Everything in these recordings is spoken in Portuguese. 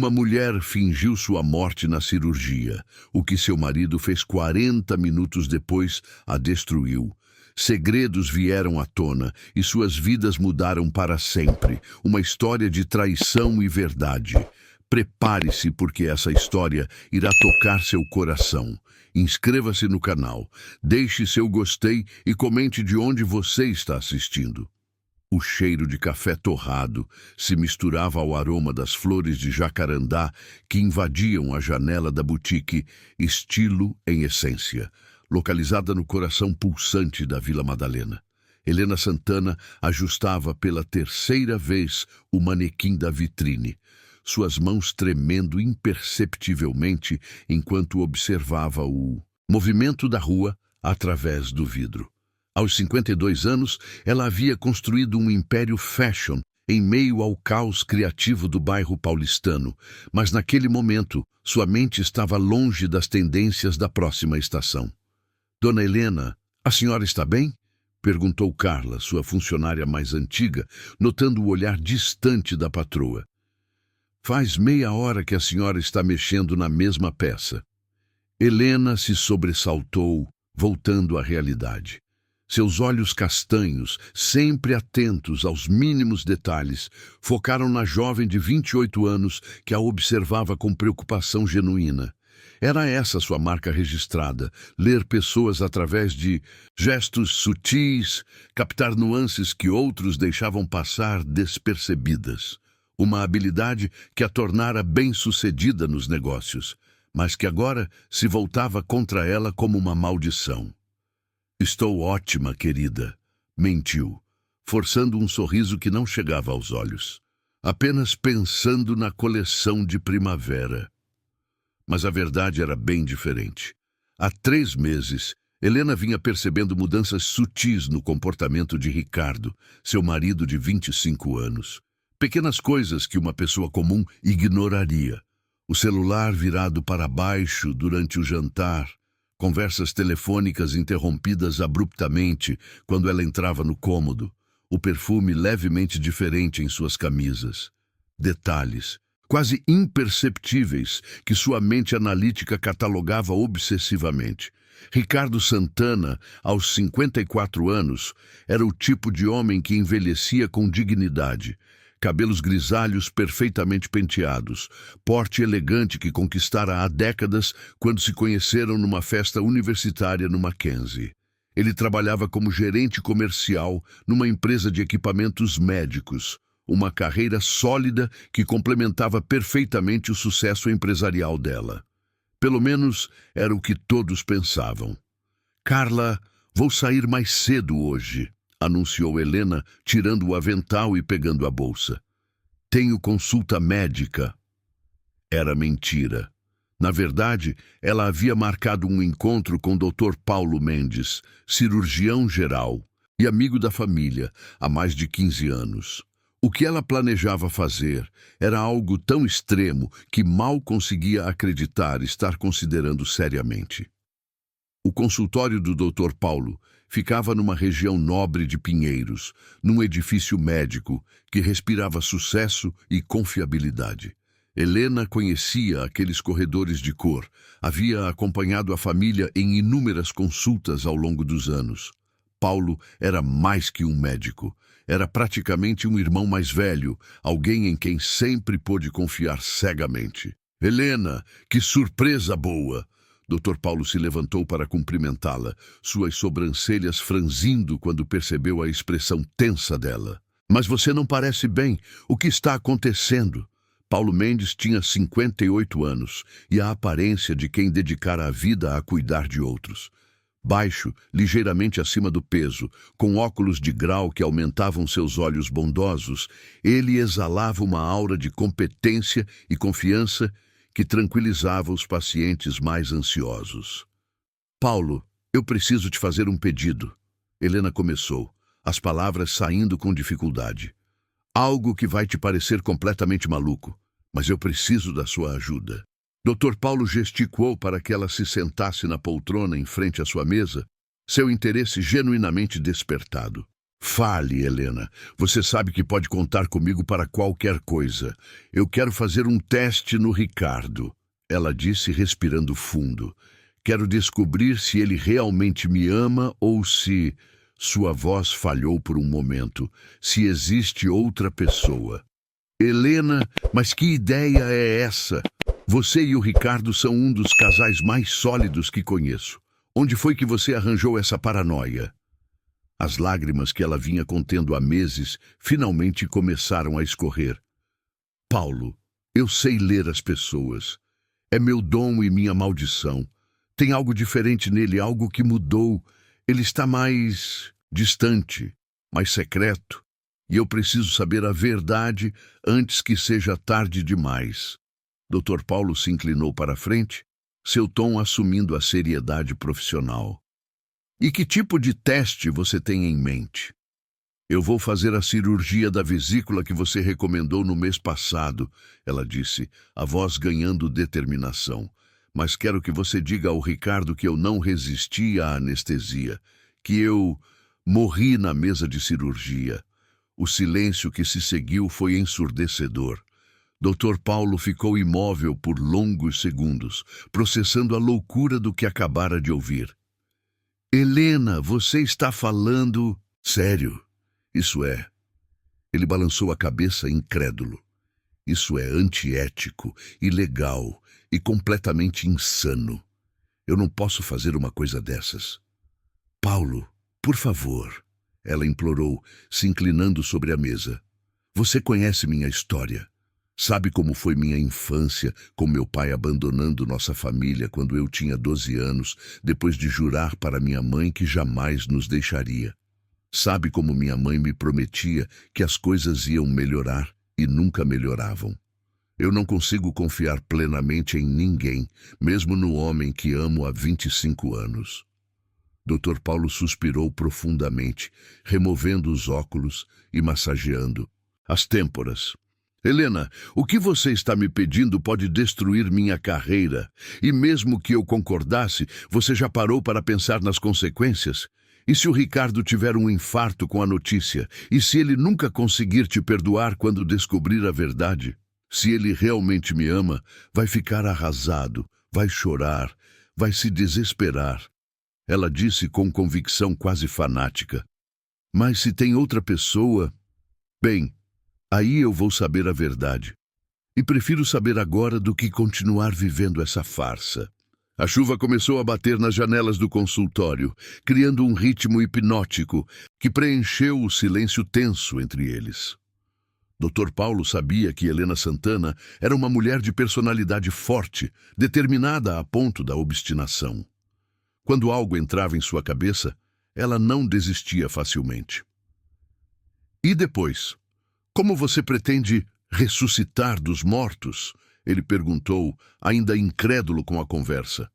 Uma mulher fingiu sua morte na cirurgia. O que seu marido fez 40 minutos depois a destruiu. Segredos vieram à tona e suas vidas mudaram para sempre. Uma história de traição e verdade. Prepare-se porque essa história irá tocar seu coração. Inscreva-se no canal, deixe seu gostei e comente de onde você está assistindo. O cheiro de café torrado se misturava ao aroma das flores de jacarandá que invadiam a janela da boutique Estilo em Essência, localizada no coração pulsante da Vila Madalena. Helena Santana ajustava pela terceira vez o manequim da vitrine, suas mãos tremendo imperceptivelmente enquanto observava o movimento da rua através do vidro. Aos 52 anos, ela havia construído um império fashion em meio ao caos criativo do bairro paulistano, mas naquele momento sua mente estava longe das tendências da próxima estação. Dona Helena, a senhora está bem? Perguntou Carla, sua funcionária mais antiga, notando o olhar distante da patroa. Faz meia hora que a senhora está mexendo na mesma peça. Helena se sobressaltou, voltando à realidade. Seus olhos castanhos, sempre atentos aos mínimos detalhes, focaram na jovem de 28 anos que a observava com preocupação genuína. Era essa sua marca registrada, ler pessoas através de gestos sutis, captar nuances que outros deixavam passar despercebidas. Uma habilidade que a tornara bem-sucedida nos negócios, mas que agora se voltava contra ela como uma maldição. Estou ótima, querida, mentiu, forçando um sorriso que não chegava aos olhos, apenas pensando na coleção de primavera. Mas a verdade era bem diferente. Há 3 meses, Helena vinha percebendo mudanças sutis no comportamento de Ricardo, seu marido de 25 anos. Pequenas coisas que uma pessoa comum ignoraria. O celular virado para baixo durante o jantar, conversas telefônicas interrompidas abruptamente quando ela entrava no cômodo, o perfume levemente diferente em suas camisas. Detalhes, quase imperceptíveis, que sua mente analítica catalogava obsessivamente. Ricardo Santana, aos 54 anos, era o tipo de homem que envelhecia com dignidade. Cabelos grisalhos perfeitamente penteados, porte elegante que conquistara há décadas quando se conheceram numa festa universitária no Mackenzie. Ele trabalhava como gerente comercial numa empresa de equipamentos médicos, uma carreira sólida que complementava perfeitamente o sucesso empresarial dela. Pelo menos era o que todos pensavam. Carla, vou sair mais cedo hoje, anunciou Helena, tirando o avental e pegando a bolsa. Tenho consulta médica. Era mentira. Na verdade, ela havia marcado um encontro com o Dr. Paulo Mendes, cirurgião geral e amigo da família, há mais de 15 anos. O que ela planejava fazer era algo tão extremo que mal conseguia acreditar estar considerando seriamente. O consultório do Dr. Paulo ficava numa região nobre de Pinheiros, num edifício médico que respirava sucesso e confiabilidade. Helena conhecia aqueles corredores de cor, havia acompanhado a família em inúmeras consultas ao longo dos anos. Paulo era mais que um médico, era praticamente um irmão mais velho, alguém em quem sempre pôde confiar cegamente. Helena, que surpresa boa! Dr. Paulo se levantou para cumprimentá-la, suas sobrancelhas franzindo quando percebeu a expressão tensa dela. Mas você não parece bem. O que está acontecendo? Paulo Mendes tinha 58 anos e a aparência de quem dedicara a vida a cuidar de outros. Baixo, ligeiramente acima do peso, com óculos de grau que aumentavam seus olhos bondosos, ele exalava uma aura de competência e confiança que tranquilizava os pacientes mais ansiosos. Paulo, eu preciso te fazer um pedido. Helena começou, as palavras saindo com dificuldade. Algo que vai te parecer completamente maluco, mas eu preciso da sua ajuda. Dr. Paulo gesticulou para que ela se sentasse na poltrona em frente à sua mesa, seu interesse genuinamente despertado. Fale, Helena. Você sabe que pode contar comigo para qualquer coisa. Eu quero fazer um teste no Ricardo, ela disse, respirando fundo. Quero descobrir se ele realmente me ama ou se... Sua voz falhou por um momento. Se existe outra pessoa. Helena, mas que ideia é essa? Você e o Ricardo são um dos casais mais sólidos que conheço. Onde foi que você arranjou essa paranoia? As lágrimas que ela vinha contendo há meses finalmente começaram a escorrer. Paulo, eu sei ler as pessoas. É meu dom e minha maldição. Tem algo diferente nele, algo que mudou. Ele está mais distante, mais secreto. E eu preciso saber a verdade antes que seja tarde demais. Dr. Paulo se inclinou para a frente, seu tom assumindo a seriedade profissional. E que tipo de teste você tem em mente? Eu vou fazer a cirurgia da vesícula que você recomendou no mês passado, ela disse, a voz ganhando determinação. Mas quero que você diga ao Ricardo que eu não resisti à anestesia, que eu morri na mesa de cirurgia. O silêncio que se seguiu foi ensurdecedor. Dr. Paulo ficou imóvel por longos segundos, processando a loucura do que acabara de ouvir. Helena, você está falando... Sério? Isso é... Ele balançou a cabeça incrédulo. Isso é antiético, ilegal e completamente insano. Eu não posso fazer uma coisa dessas. Paulo, por favor, ela implorou, se inclinando sobre a mesa. Você conhece minha história. Sabe como foi minha infância, com meu pai abandonando nossa família quando eu tinha 12 anos, depois de jurar para minha mãe que jamais nos deixaria. Sabe como minha mãe me prometia que as coisas iam melhorar e nunca melhoravam. Eu não consigo confiar plenamente em ninguém, mesmo no homem que amo há 25 anos. Dr. Paulo suspirou profundamente, removendo os óculos e massageando as têmporas. Helena, o que você está me pedindo pode destruir minha carreira. E mesmo que eu concordasse, você já parou para pensar nas consequências? E se o Ricardo tiver um infarto com a notícia? E se ele nunca conseguir te perdoar quando descobrir a verdade? Se ele realmente me ama, vai ficar arrasado, vai chorar, vai se desesperar. Ela disse com convicção quase fanática. Mas se tem outra pessoa... Bem, aí eu vou saber a verdade. E prefiro saber agora do que continuar vivendo essa farsa. A chuva começou a bater nas janelas do consultório, criando um ritmo hipnótico que preencheu o silêncio tenso entre eles. Dr. Paulo sabia que Helena Santana era uma mulher de personalidade forte, determinada a ponto da obstinação. Quando algo entrava em sua cabeça, ela não desistia facilmente. E depois? Como você pretende ressuscitar dos mortos? Ele perguntou, ainda incrédulo com a conversa.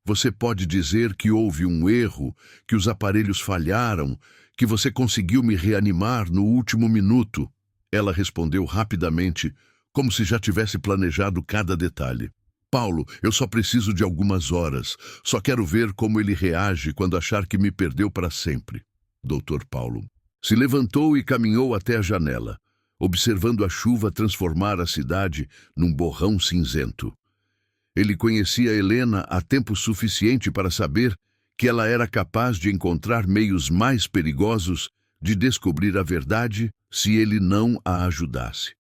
Você pode dizer que houve um erro, que os aparelhos falharam, que você conseguiu me reanimar no último minuto. Ela respondeu rapidamente, como se já tivesse planejado cada detalhe. Paulo, eu só preciso de algumas horas. Só quero ver como ele reage quando achar que me perdeu para sempre. Dr. Paulo se levantou e caminhou até a janela, observando a chuva transformar a cidade num borrão cinzento. Ele conhecia Helena há tempo suficiente para saber que ela era capaz de encontrar meios mais perigosos de descobrir a verdade se ele não a ajudasse.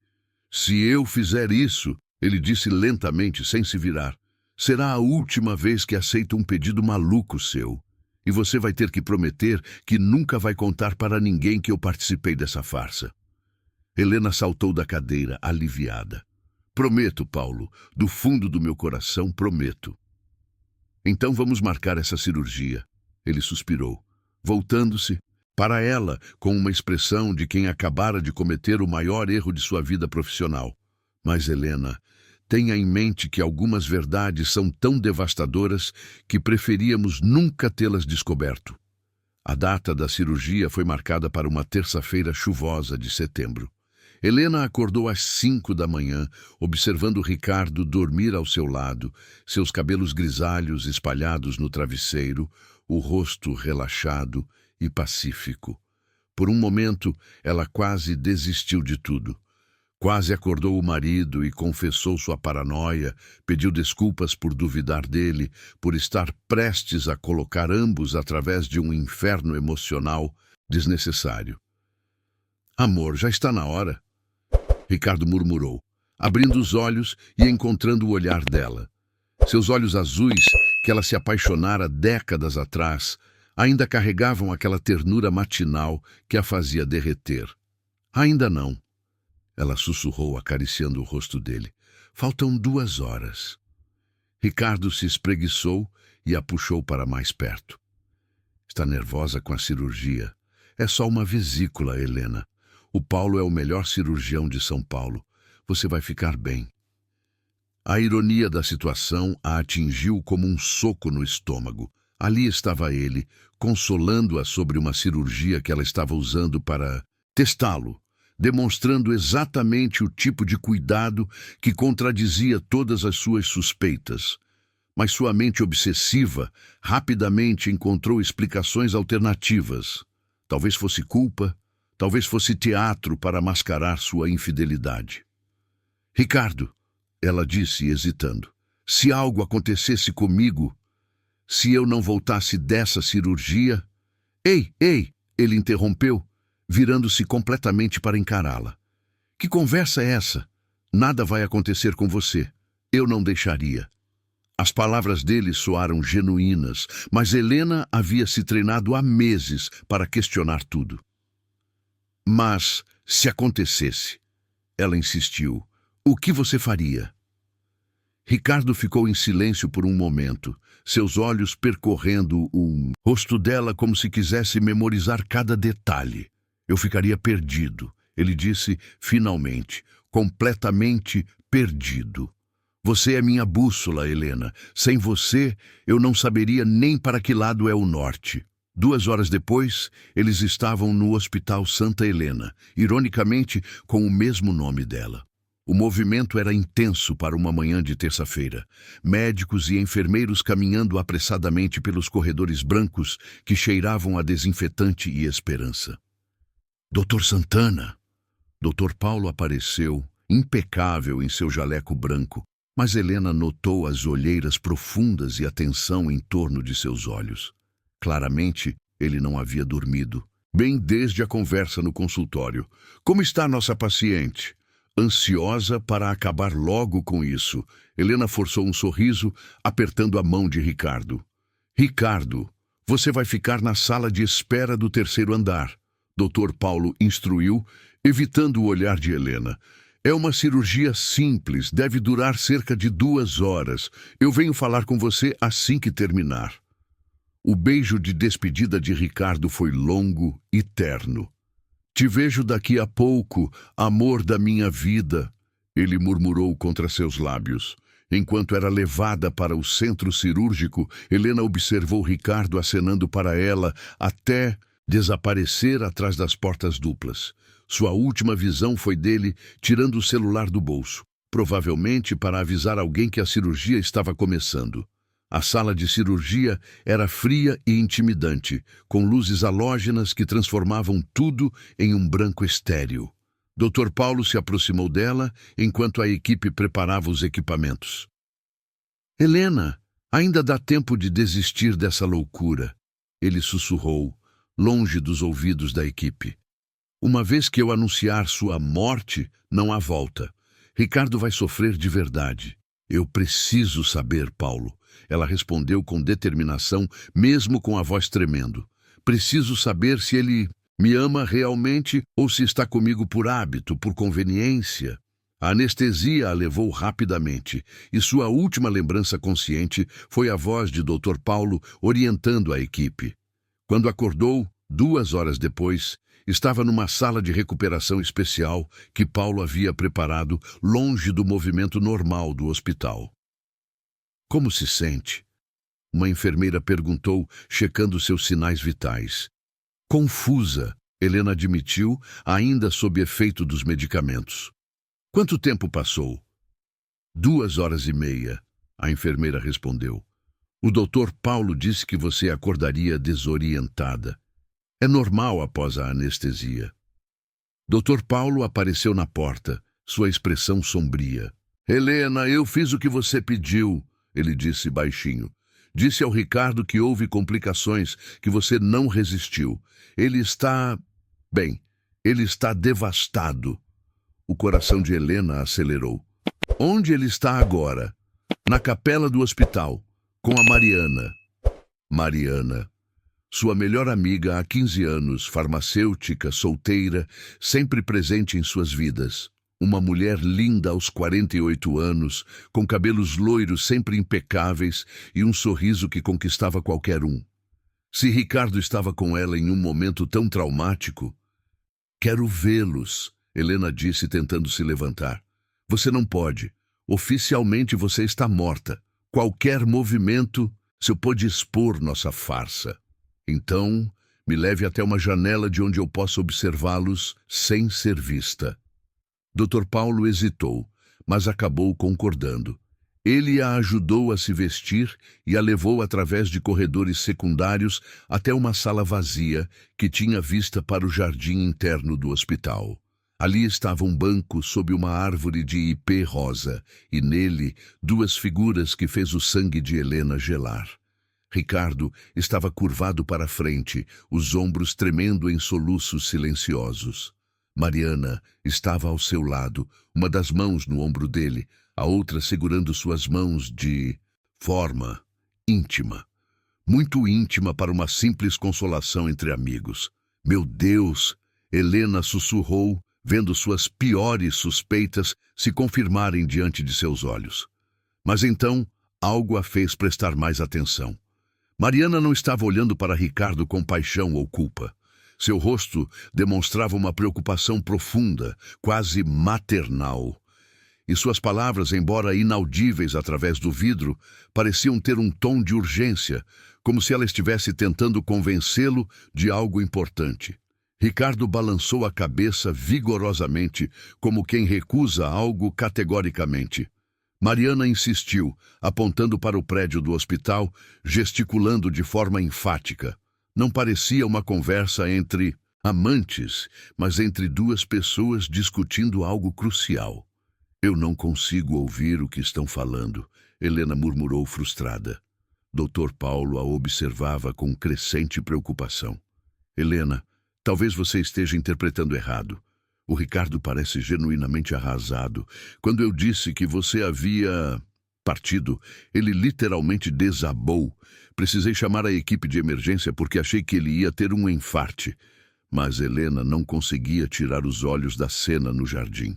Se eu fizer isso, ele disse lentamente, sem se virar, será a última vez que aceito um pedido maluco seu. E você vai ter que prometer que nunca vai contar para ninguém que eu participei dessa farsa. Helena saltou da cadeira, aliviada. Prometo, Paulo, do fundo do meu coração, prometo. Então vamos marcar essa cirurgia. Ele suspirou, voltando-se para ela com uma expressão de quem acabara de cometer o maior erro de sua vida profissional. Mas, Helena, tenha em mente que algumas verdades são tão devastadoras que preferíamos nunca tê-las descoberto. A data da cirurgia foi marcada para uma terça-feira chuvosa de setembro. Helena acordou às 5 da manhã, observando Ricardo dormir ao seu lado, seus cabelos grisalhos espalhados no travesseiro, o rosto relaxado e pacífico. Por um momento, ela quase desistiu de tudo. Quase acordou o marido e confessou sua paranoia, pediu desculpas por duvidar dele, por estar prestes a colocar ambos através de um inferno emocional desnecessário. Amor, já está na hora, Ricardo murmurou, abrindo os olhos e encontrando o olhar dela. Seus olhos azuis, que ela se apaixonara décadas atrás, ainda carregavam aquela ternura matinal que a fazia derreter. Ainda não. Ela sussurrou, acariciando o rosto dele. Faltam 2 horas. Ricardo se espreguiçou e a puxou para mais perto. Está nervosa com a cirurgia. É só uma vesícula, Helena. O Paulo é o melhor cirurgião de São Paulo. Você vai ficar bem. A ironia da situação a atingiu como um soco no estômago. Ali estava ele, consolando-a sobre uma cirurgia que ela estava usando para testá-lo, demonstrando exatamente o tipo de cuidado que contradizia todas as suas suspeitas. Mas sua mente obsessiva rapidamente encontrou explicações alternativas. Talvez fosse culpa, talvez fosse teatro para mascarar sua infidelidade. Ricardo, ela disse, hesitando, se algo acontecesse comigo, se eu não voltasse dessa cirurgia... Ei, ele interrompeu, virando-se completamente para encará-la. Que conversa é essa? Nada vai acontecer com você. Eu não deixaria. As palavras dele soaram genuínas, mas Helena havia se treinado há meses para questionar tudo. Mas, se acontecesse, ela insistiu, o que você faria? Ricardo ficou em silêncio por um momento, seus olhos percorrendo o rosto dela como se quisesse memorizar cada detalhe. Eu ficaria perdido, ele disse finalmente, completamente perdido. Você é minha bússola, Helena. Sem você, eu não saberia nem para que lado é o norte. 2 horas depois, eles estavam no Hospital Santa Helena, ironicamente com o mesmo nome dela. O movimento era intenso para uma manhã de terça-feira. Médicos e enfermeiros caminhando apressadamente pelos corredores brancos que cheiravam a desinfetante e esperança. Doutor Santana! Doutor Paulo apareceu, impecável em seu jaleco branco, mas Helena notou as olheiras profundas e a tensão em torno de seus olhos. Claramente, ele não havia dormido, bem desde a conversa no consultório. Como está nossa paciente? Ansiosa para acabar logo com isso, Helena forçou um sorriso, apertando a mão de Ricardo. Ricardo, você vai ficar na sala de espera do 3º andar. Dr. Paulo instruiu, evitando o olhar de Helena. É uma cirurgia simples, deve durar cerca de 2 horas. Eu venho falar com você assim que terminar. O beijo de despedida de Ricardo foi longo e terno. Te vejo daqui a pouco, amor da minha vida, ele murmurou contra seus lábios. Enquanto era levada para o centro cirúrgico, Helena observou Ricardo acenando para ela até desaparecer atrás das portas duplas. Sua última visão foi dele tirando o celular do bolso, provavelmente para avisar alguém que a cirurgia estava começando. A sala de cirurgia era fria e intimidante, com luzes halógenas que transformavam tudo em um branco estéril. Dr. Paulo se aproximou dela enquanto a equipe preparava os equipamentos. Helena, ainda dá tempo de desistir dessa loucura, ele sussurrou, longe dos ouvidos da equipe. Uma vez que eu anunciar sua morte, não há volta. Ricardo vai sofrer de verdade. Eu preciso saber, Paulo. Ela respondeu com determinação, mesmo com a voz tremendo. Preciso saber se ele me ama realmente ou se está comigo por hábito, por conveniência. A anestesia a levou rapidamente, e sua última lembrança consciente foi a voz de Dr. Paulo orientando a equipe. Quando acordou, 2 horas depois, estava numa sala de recuperação especial que Paulo havia preparado longe do movimento normal do hospital. Como se sente? Uma enfermeira perguntou, checando seus sinais vitais. Confusa, Helena admitiu, ainda sob efeito dos medicamentos. Quanto tempo passou? 2 horas e meia, a enfermeira respondeu. O doutor Paulo disse que você acordaria desorientada. É normal após a anestesia. Dr. Paulo apareceu na porta, sua expressão sombria. Helena, eu fiz o que você pediu, ele disse baixinho. Disse ao Ricardo que houve complicações, que você não resistiu. Ele está... bem, ele está devastado. O coração de Helena acelerou. Onde ele está agora? Na capela do hospital, com a Mariana. Mariana, sua melhor amiga há 15 anos, farmacêutica, solteira, sempre presente em suas vidas. Uma mulher linda aos 48 anos, com cabelos loiros sempre impecáveis e um sorriso que conquistava qualquer um. Se Ricardo estava com ela em um momento tão traumático... Quero vê-los, Helena disse tentando se levantar. Você não pode. Oficialmente você está morta. Qualquer movimento, se pode expor nossa farsa. Então, me leve até uma janela de onde eu possa observá-los sem ser vista. Dr. Paulo hesitou, mas acabou concordando. Ele a ajudou a se vestir e a levou através de corredores secundários até uma sala vazia que tinha vista para o jardim interno do hospital. Ali estava um banco sob uma árvore de ipê rosa e nele 2 figuras que fez o sangue de Helena gelar. Ricardo estava curvado para a frente, os ombros tremendo em soluços silenciosos. Mariana estava ao seu lado, uma das mãos no ombro dele, a outra segurando suas mãos de forma íntima. Muito íntima para uma simples consolação entre amigos. Meu Deus! Helena sussurrou, vendo suas piores suspeitas se confirmarem diante de seus olhos. Mas então, algo a fez prestar mais atenção. Mariana não estava olhando para Ricardo com paixão ou culpa. Seu rosto demonstrava uma preocupação profunda, quase maternal. E suas palavras, embora inaudíveis através do vidro, pareciam ter um tom de urgência, como se ela estivesse tentando convencê-lo de algo importante. Ricardo balançou a cabeça vigorosamente, como quem recusa algo categoricamente. Mariana insistiu, apontando para o prédio do hospital, gesticulando de forma enfática. Não parecia uma conversa entre amantes, mas entre 2 pessoas discutindo algo crucial. Eu não consigo ouvir o que estão falando, Helena murmurou frustrada. Dr. Paulo a observava com crescente preocupação. Helena, talvez você esteja interpretando errado. O Ricardo parece genuinamente arrasado. Quando eu disse que você havia partido, ele literalmente desabou. Precisei chamar a equipe de emergência porque achei que ele ia ter um enfarte. Mas Helena não conseguia tirar os olhos da cena no jardim.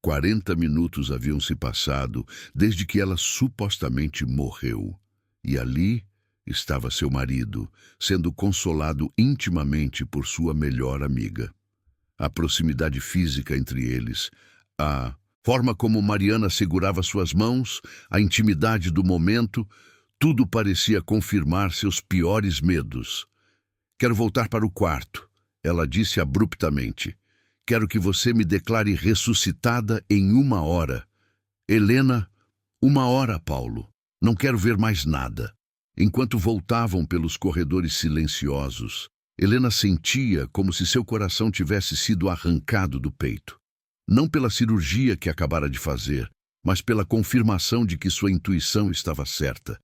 40 minutos haviam se passado desde que ela supostamente morreu. E ali estava seu marido, sendo consolado intimamente por sua melhor amiga. A proximidade física entre eles, a forma como Mariana segurava suas mãos, a intimidade do momento, tudo parecia confirmar seus piores medos. Quero voltar para o quarto, ela disse abruptamente. Quero que você me declare ressuscitada em 1 hora. Helena, 1 hora, Paulo. Não quero ver mais nada. Enquanto voltavam pelos corredores silenciosos, Helena sentia como se seu coração tivesse sido arrancado do peito. Não pela cirurgia que acabara de fazer, mas pela confirmação de que sua intuição estava certa.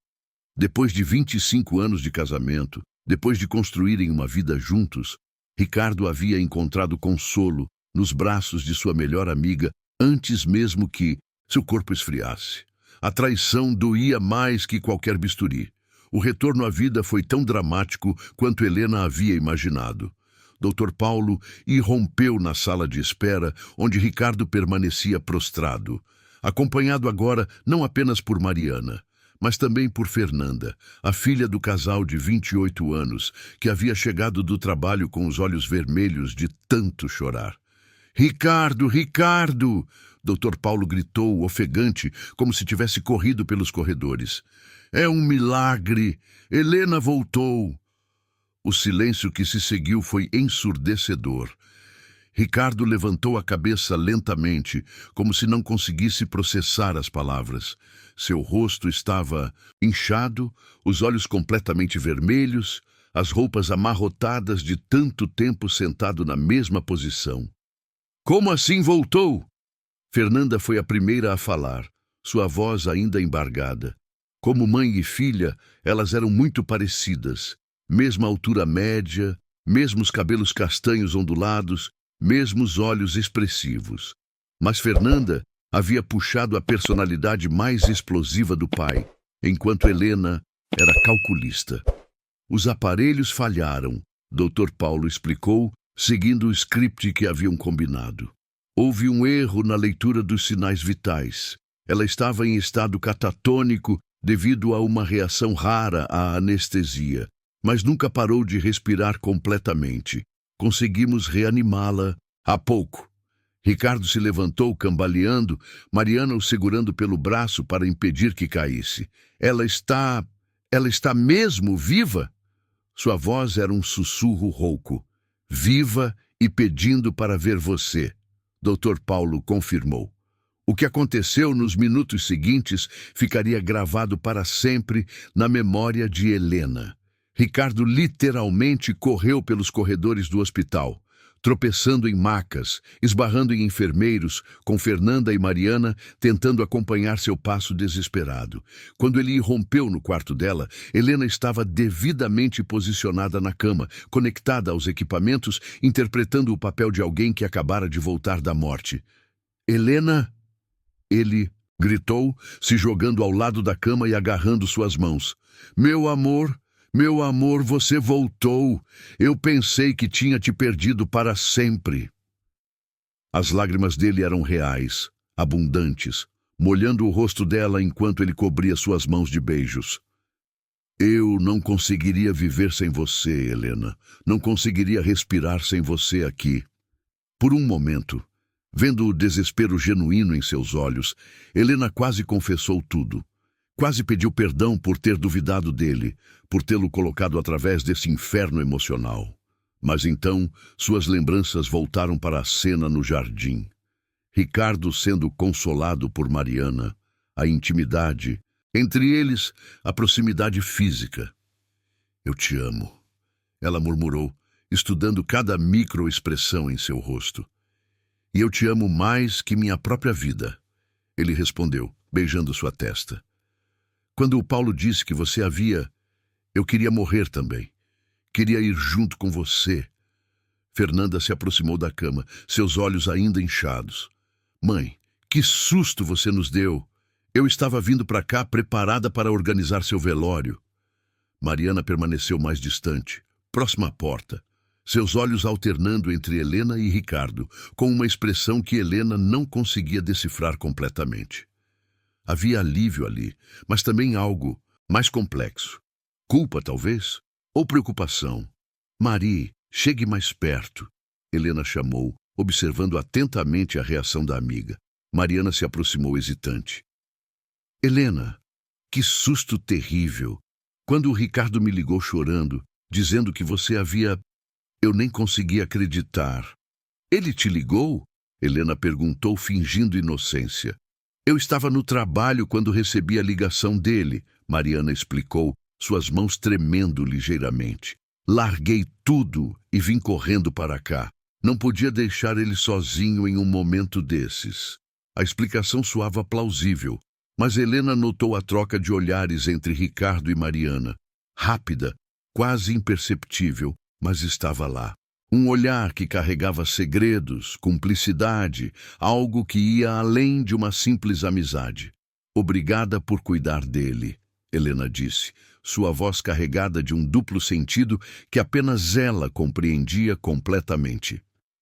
Depois de 25 anos de casamento, depois de construírem uma vida juntos, Ricardo havia encontrado consolo nos braços de sua melhor amiga antes mesmo que seu corpo esfriasse. A traição doía mais que qualquer bisturi. O retorno à vida foi tão dramático quanto Helena havia imaginado. Dr. Paulo irrompeu na sala de espera, onde Ricardo permanecia prostrado, acompanhado agora não apenas por Mariana, mas também por Fernanda, a filha do casal de 28 anos, que havia chegado do trabalho com os olhos vermelhos de tanto chorar. Ricardo, Ricardo! Dr. Paulo gritou, ofegante, como se tivesse corrido pelos corredores. É um milagre! Helena voltou! O silêncio que se seguiu foi ensurdecedor. Ricardo levantou a cabeça lentamente, como se não conseguisse processar as palavras. Seu rosto estava inchado, os olhos completamente vermelhos, as roupas amarrotadas de tanto tempo sentado na mesma posição. Como assim voltou? Fernanda foi a primeira a falar, sua voz ainda embargada. Como mãe e filha, elas eram muito parecidas. Mesma altura média, mesmos cabelos castanhos ondulados, mesmos olhos expressivos. Mas Fernanda havia puxado a personalidade mais explosiva do pai, enquanto Helena era calculista. Os aparelhos falharam, Dr. Paulo explicou, seguindo o script que haviam combinado. Houve um erro na leitura dos sinais vitais. Ela estava em estado catatônico devido a uma reação rara à anestesia, mas nunca parou de respirar completamente. Conseguimos reanimá-la há pouco. Ricardo se levantou, cambaleando, Mariana o segurando pelo braço para impedir que caísse. Ela está mesmo viva? Sua voz era um sussurro rouco. Viva e pedindo para ver você, Dr. Paulo confirmou. O que aconteceu nos minutos seguintes ficaria gravado para sempre na memória de Helena. Ricardo literalmente correu pelos corredores do hospital, tropeçando em macas, esbarrando em enfermeiros, com Fernanda e Mariana tentando acompanhar seu passo desesperado. Quando ele irrompeu no quarto dela, Helena estava devidamente posicionada na cama, conectada aos equipamentos, interpretando o papel de alguém que acabara de voltar da morte. Helena? Ele gritou, se jogando ao lado da cama e agarrando suas mãos. Meu amor, você voltou. Eu pensei que tinha te perdido para sempre. As lágrimas dele eram reais, abundantes, molhando o rosto dela enquanto ele cobria suas mãos de beijos. Eu não conseguiria viver sem você, Helena. Não conseguiria respirar sem você aqui. Por um momento, vendo o desespero genuíno em seus olhos, Helena quase confessou tudo. Quase pediu perdão por ter duvidado dele, por tê-lo colocado através desse inferno emocional. Mas então, suas lembranças voltaram para a cena no jardim. Ricardo sendo consolado por Mariana, a intimidade, entre eles, a proximidade física. Eu te amo, ela murmurou, estudando cada microexpressão em seu rosto. E eu te amo mais que minha própria vida, ele respondeu, beijando sua testa. Quando o Paulo disse que você havia, eu queria morrer também. Queria ir junto com você. Fernanda se aproximou da cama, seus olhos ainda inchados. Mãe, que susto você nos deu. Eu estava vindo para cá preparada para organizar seu velório. Mariana permaneceu mais distante, próxima à porta, seus olhos alternando entre Helena e Ricardo, com uma expressão que Helena não conseguia decifrar completamente. Havia alívio ali, mas também algo mais complexo. Culpa, talvez? Ou preocupação? Marie, chegue mais perto, Helena chamou, observando atentamente a reação da amiga. Mariana se aproximou hesitante. Helena, que susto terrível! Quando o Ricardo me ligou chorando, dizendo que você havia... Eu nem consegui acreditar. Ele te ligou? Helena perguntou, fingindo inocência. Eu estava no trabalho quando recebi a ligação dele, Mariana explicou, suas mãos tremendo ligeiramente. Larguei tudo e vim correndo para cá. Não podia deixar ele sozinho em um momento desses. A explicação soava plausível, mas Helena notou a troca de olhares entre Ricardo e Mariana. Rápida, quase imperceptível, mas estava lá. Um olhar que carregava segredos, cumplicidade, algo que ia além de uma simples amizade. Obrigada por cuidar dele, Helena disse, sua voz carregada de um duplo sentido que apenas ela compreendia completamente.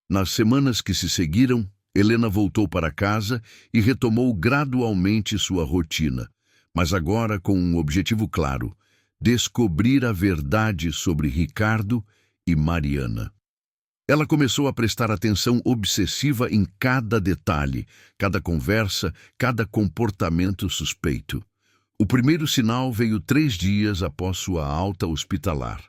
Nas semanas que se seguiram, Helena voltou para casa e retomou gradualmente sua rotina, mas agora com um objetivo claro: descobrir a verdade sobre Ricardo e Mariana. Ela começou a prestar atenção obsessiva em cada detalhe, cada conversa, cada comportamento suspeito. O primeiro sinal veio 3 dias após sua alta hospitalar.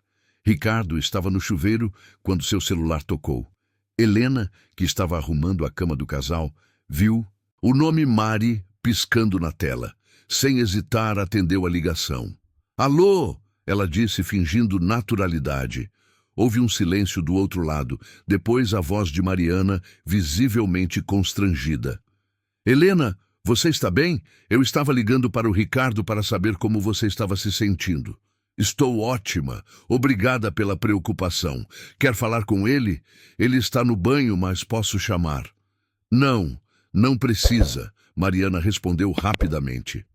Ricardo estava no chuveiro quando seu celular tocou. Helena, que estava arrumando a cama do casal, viu o nome Mari piscando na tela. Sem hesitar, atendeu a ligação. Alô? ela disse, fingindo naturalidade. Houve um silêncio do outro lado, depois a voz de Mariana, visivelmente constrangida. Helena, você está bem? Eu estava ligando para o Ricardo para saber como você estava se sentindo. Estou ótima. Obrigada pela preocupação. Quer falar com ele? Ele está no banho, mas posso chamar. Não, não precisa, Mariana respondeu rapidamente.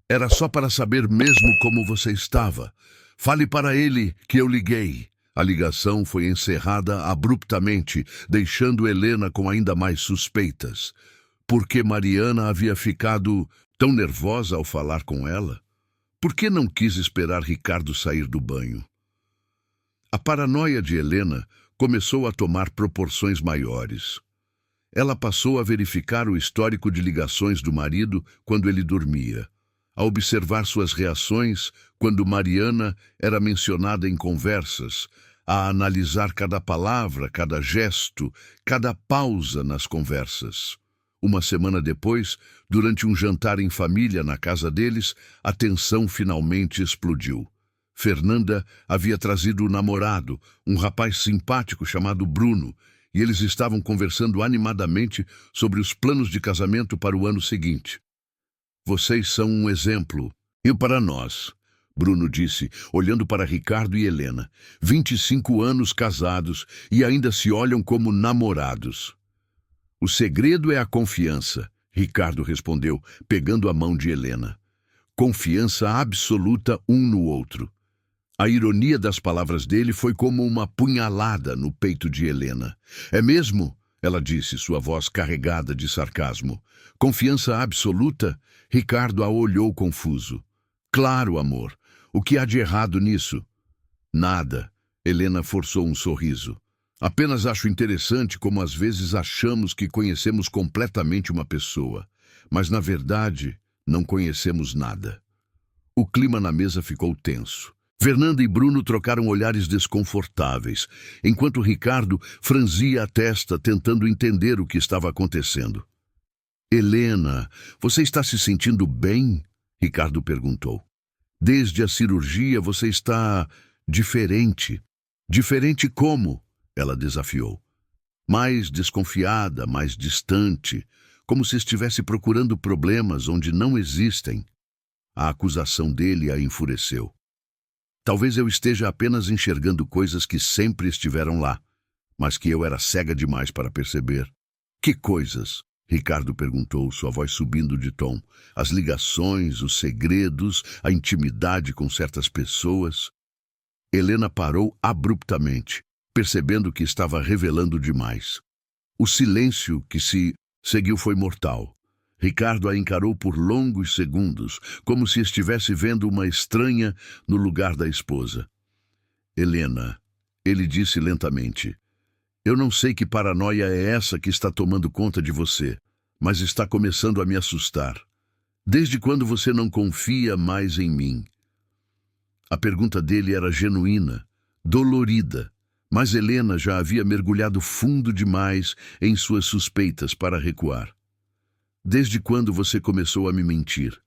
Era só para saber mesmo como você estava. Fale para ele que eu liguei. A ligação foi encerrada abruptamente, deixando Helena com ainda mais suspeitas. Por que Mariana havia ficado tão nervosa ao falar com ela? Por que não quis esperar Ricardo sair do banho? A paranoia de Helena começou a tomar proporções maiores. Ela passou a verificar o histórico de ligações do marido quando ele dormia, a observar suas reações quando Mariana era mencionada em conversas, a analisar cada palavra, cada gesto, cada pausa nas conversas. Uma semana depois, durante um jantar em família na casa deles, a tensão finalmente explodiu. Fernanda havia trazido o namorado, um rapaz simpático chamado Bruno, e eles estavam conversando animadamente sobre os planos de casamento para o ano seguinte. Vocês são um exemplo. E para nós, Bruno disse, olhando para Ricardo e Helena. 25 anos casados e ainda se olham como namorados. O segredo é a confiança, Ricardo respondeu, pegando a mão de Helena. Confiança absoluta um no outro. A ironia das palavras dele foi como uma punhalada no peito de Helena. É mesmo? Ela disse, sua voz carregada de sarcasmo. Confiança absoluta? Ricardo a olhou confuso. Claro, amor. O que há de errado nisso? Nada. Helena forçou um sorriso. Apenas acho interessante como às vezes achamos que conhecemos completamente uma pessoa, mas na verdade não conhecemos nada. O clima na mesa ficou tenso. Fernanda e Bruno trocaram olhares desconfortáveis, enquanto Ricardo franzia a testa tentando entender o que estava acontecendo. Helena, você está se sentindo bem? Ricardo perguntou. Desde a cirurgia você está diferente. Diferente como? Ela desafiou. Mais desconfiada, mais distante, como se estivesse procurando problemas onde não existem. A acusação dele a enfureceu. Talvez eu esteja apenas enxergando coisas que sempre estiveram lá, mas que eu era cega demais para perceber. Que coisas? Ricardo perguntou, sua voz subindo de tom. As ligações, os segredos, a intimidade com certas pessoas. Helena parou abruptamente, percebendo que estava revelando demais. O silêncio que se seguiu foi mortal. Ricardo a encarou por longos segundos, como se estivesse vendo uma estranha no lugar da esposa. Helena, ele disse lentamente, eu não sei que paranoia é essa que está tomando conta de você, mas está começando a me assustar. Desde quando você não confia mais em mim? A pergunta dele era genuína, dolorida, mas Helena já havia mergulhado fundo demais em suas suspeitas para recuar. Desde quando você começou a me mentir?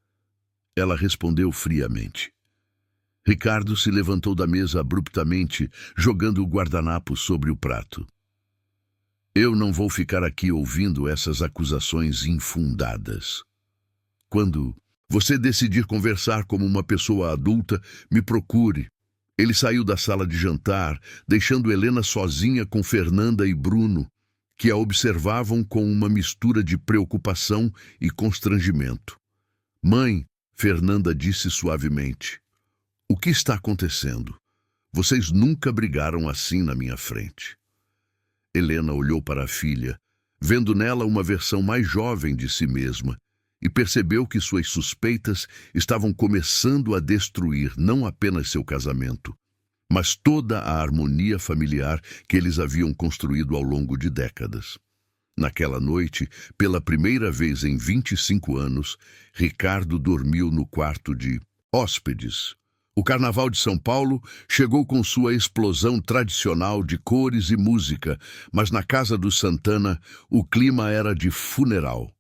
Ela respondeu friamente. Ricardo se levantou da mesa abruptamente, jogando o guardanapo sobre o prato. Eu não vou ficar aqui ouvindo essas acusações infundadas. Quando você decidir conversar como uma pessoa adulta, me procure. Ele saiu da sala de jantar, deixando Helena sozinha com Fernanda e Bruno, que a observavam com uma mistura de preocupação e constrangimento. Mãe, Fernanda disse suavemente, o que está acontecendo? Vocês nunca brigaram assim na minha frente. Helena olhou para a filha, vendo nela uma versão mais jovem de si mesma, e percebeu que suas suspeitas estavam começando a destruir não apenas seu casamento, mas toda a harmonia familiar que eles haviam construído ao longo de décadas. Naquela noite, pela primeira vez em 25 anos, Ricardo dormiu no quarto de hóspedes. O Carnaval de São Paulo chegou com sua explosão tradicional de cores e música, mas na casa dos Santana o clima era de funeral.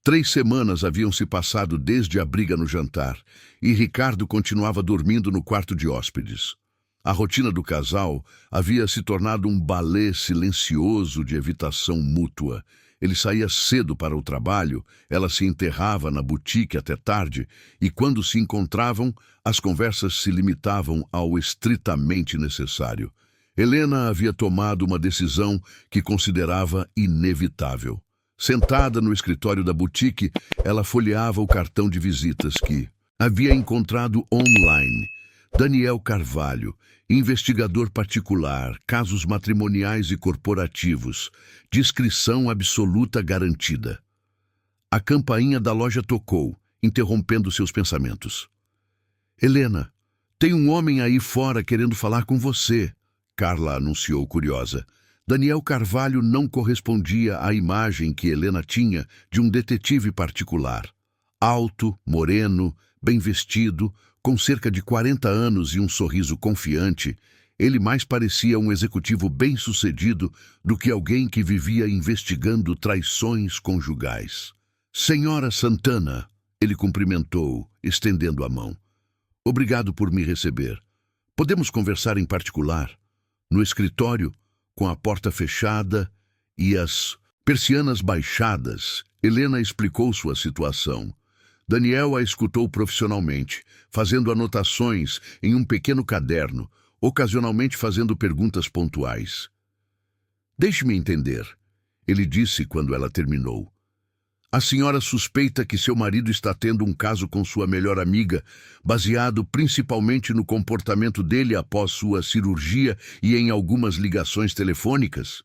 3 semanas haviam se passado desde a briga no jantar, e Ricardo continuava dormindo no quarto de hóspedes. A rotina do casal havia se tornado um balé silencioso de evitação mútua. Ele saía cedo para o trabalho, ela se enterrava na boutique até tarde, e quando se encontravam, as conversas se limitavam ao estritamente necessário. Helena havia tomado uma decisão que considerava inevitável. Sentada no escritório da boutique, ela folheava o cartão de visitas que havia encontrado online. Daniel Carvalho, investigador particular, casos matrimoniais e corporativos, discrição absoluta garantida. A campainha da loja tocou, interrompendo seus pensamentos. Helena, tem um homem aí fora querendo falar com você, Carla anunciou curiosa. Daniel Carvalho não correspondia à imagem que Helena tinha de um detetive particular. Alto, moreno, bem vestido, com cerca de 40 anos e um sorriso confiante, ele mais parecia um executivo bem-sucedido do que alguém que vivia investigando traições conjugais. Senhora Santana, ele cumprimentou, estendendo a mão. Obrigado por me receber. Podemos conversar em particular? No escritório, com a porta fechada e as persianas baixadas, Helena explicou sua situação. Daniel a escutou profissionalmente, fazendo anotações em um pequeno caderno, ocasionalmente fazendo perguntas pontuais. Deixe-me entender, ele disse quando ela terminou. A senhora suspeita que seu marido está tendo um caso com sua melhor amiga, baseado principalmente no comportamento dele após sua cirurgia e em algumas ligações telefônicas?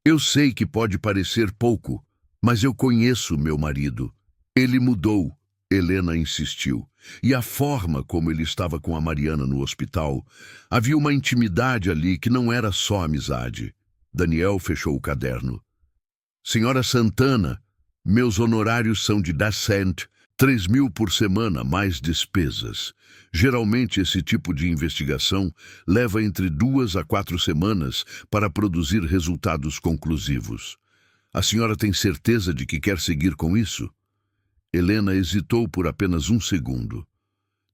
Eu sei que pode parecer pouco, mas eu conheço meu marido. Ele mudou, Helena insistiu, e a forma como ele estava com a Mariana no hospital, havia uma intimidade ali que não era só amizade. Daniel fechou o caderno. Senhora Santana, meus honorários são de 10 cent, 3.000 por semana, mais despesas. Geralmente esse tipo de investigação leva entre 2 a 4 semanas para produzir resultados conclusivos. A senhora tem certeza de que quer seguir com isso? Helena hesitou por apenas um segundo.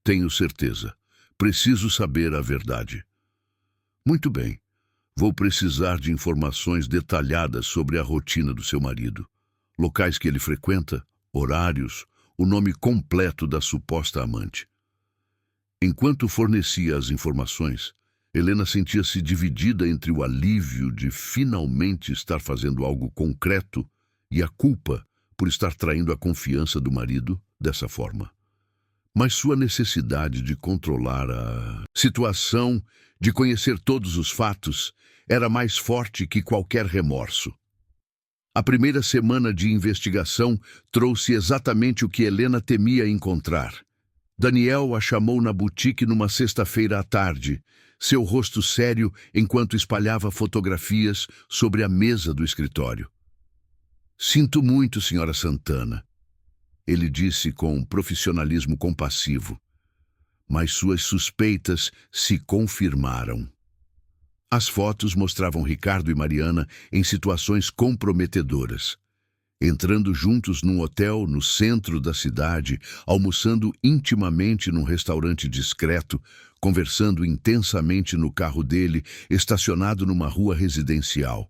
Tenho certeza. Preciso saber a verdade. Muito bem. Vou precisar de informações detalhadas sobre a rotina do seu marido. Locais que ele frequenta, horários, o nome completo da suposta amante. Enquanto fornecia as informações, Helena sentia-se dividida entre o alívio de finalmente estar fazendo algo concreto e a culpa por estar traindo a confiança do marido dessa forma. Mas sua necessidade de controlar a situação, de conhecer todos os fatos, era mais forte que qualquer remorso. A primeira semana de investigação trouxe exatamente o que Helena temia encontrar. Daniel a chamou na boutique numa sexta-feira à tarde, seu rosto sério enquanto espalhava fotografias sobre a mesa do escritório. Sinto muito, senhora Santana, ele disse com um profissionalismo compassivo, mas suas suspeitas se confirmaram. As fotos mostravam Ricardo e Mariana em situações comprometedoras, entrando juntos num hotel no centro da cidade, almoçando intimamente num restaurante discreto, conversando intensamente no carro dele, estacionado numa rua residencial.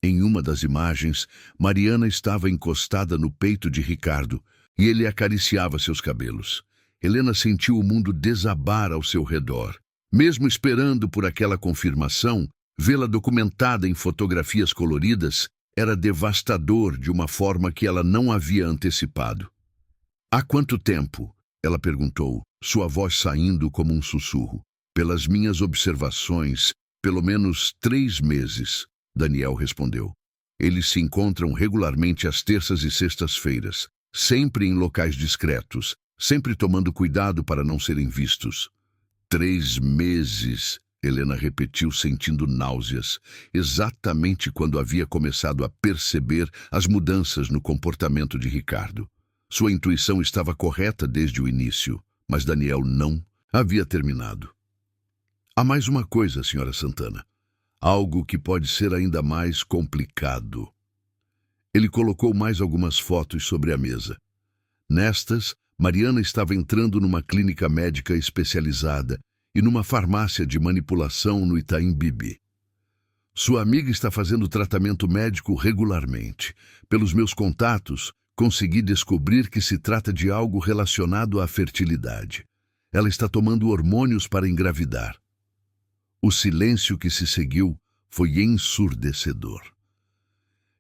Em uma das imagens, Mariana estava encostada no peito de Ricardo e ele acariciava seus cabelos. Helena sentiu o mundo desabar ao seu redor. Mesmo esperando por aquela confirmação, vê-la documentada em fotografias coloridas era devastador de uma forma que ela não havia antecipado. Há quanto tempo? Ela perguntou, sua voz saindo como um sussurro. Pelas minhas observações, pelo menos 3 meses. Daniel respondeu. Eles se encontram regularmente às terças e sextas-feiras, sempre em locais discretos, sempre tomando cuidado para não serem vistos. 3 meses, Helena repetiu sentindo náuseas, exatamente quando havia começado a perceber as mudanças no comportamento de Ricardo. Sua intuição estava correta desde o início, mas Daniel não havia terminado. Há mais uma coisa, senhora Santana. Algo que pode ser ainda mais complicado. Ele colocou mais algumas fotos sobre a mesa. Nestas, Mariana estava entrando numa clínica médica especializada e numa farmácia de manipulação no Itaim Bibi. Sua amiga está fazendo tratamento médico regularmente. Pelos meus contatos, consegui descobrir que se trata de algo relacionado à fertilidade. Ela está tomando hormônios para engravidar. O silêncio que se seguiu foi ensurdecedor.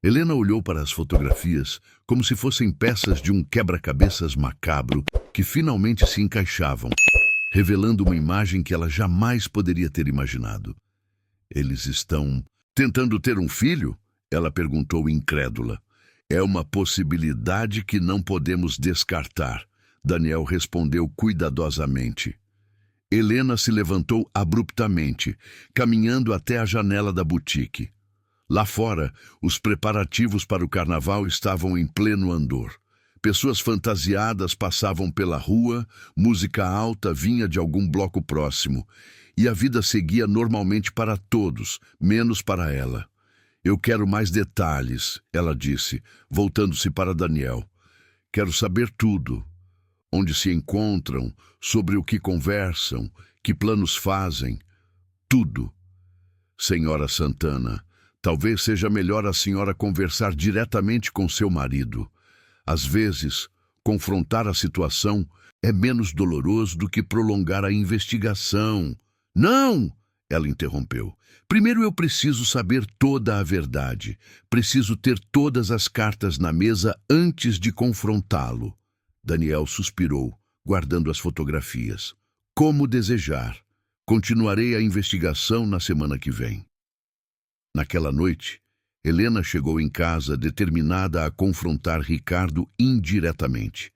Helena olhou para as fotografias como se fossem peças de um quebra-cabeças macabro que finalmente se encaixavam, revelando uma imagem que ela jamais poderia ter imaginado. Eles estão tentando ter um filho? Ela perguntou incrédula. É uma possibilidade que não podemos descartar, Daniel respondeu cuidadosamente. Helena se levantou abruptamente, caminhando até a janela da boutique. Lá fora, os preparativos para o carnaval estavam em pleno andor. Pessoas fantasiadas passavam pela rua, música alta vinha de algum bloco próximo, e a vida seguia normalmente para todos, menos para ela. Eu quero mais detalhes, ela disse, voltando-se para Daniel. Quero saber tudo. Onde se encontram, sobre o que conversam, que planos fazem. Tudo. Senhora Santana, talvez seja melhor a senhora conversar diretamente com seu marido. Às vezes, confrontar a situação é menos doloroso do que prolongar a investigação. Não! Ela interrompeu. Primeiro eu preciso saber toda a verdade. Preciso ter todas as cartas na mesa antes de confrontá-lo. Daniel suspirou, guardando as fotografias. Como desejar. Continuarei a investigação na semana que vem. Naquela noite, Helena chegou em casa determinada a confrontar Ricardo indiretamente.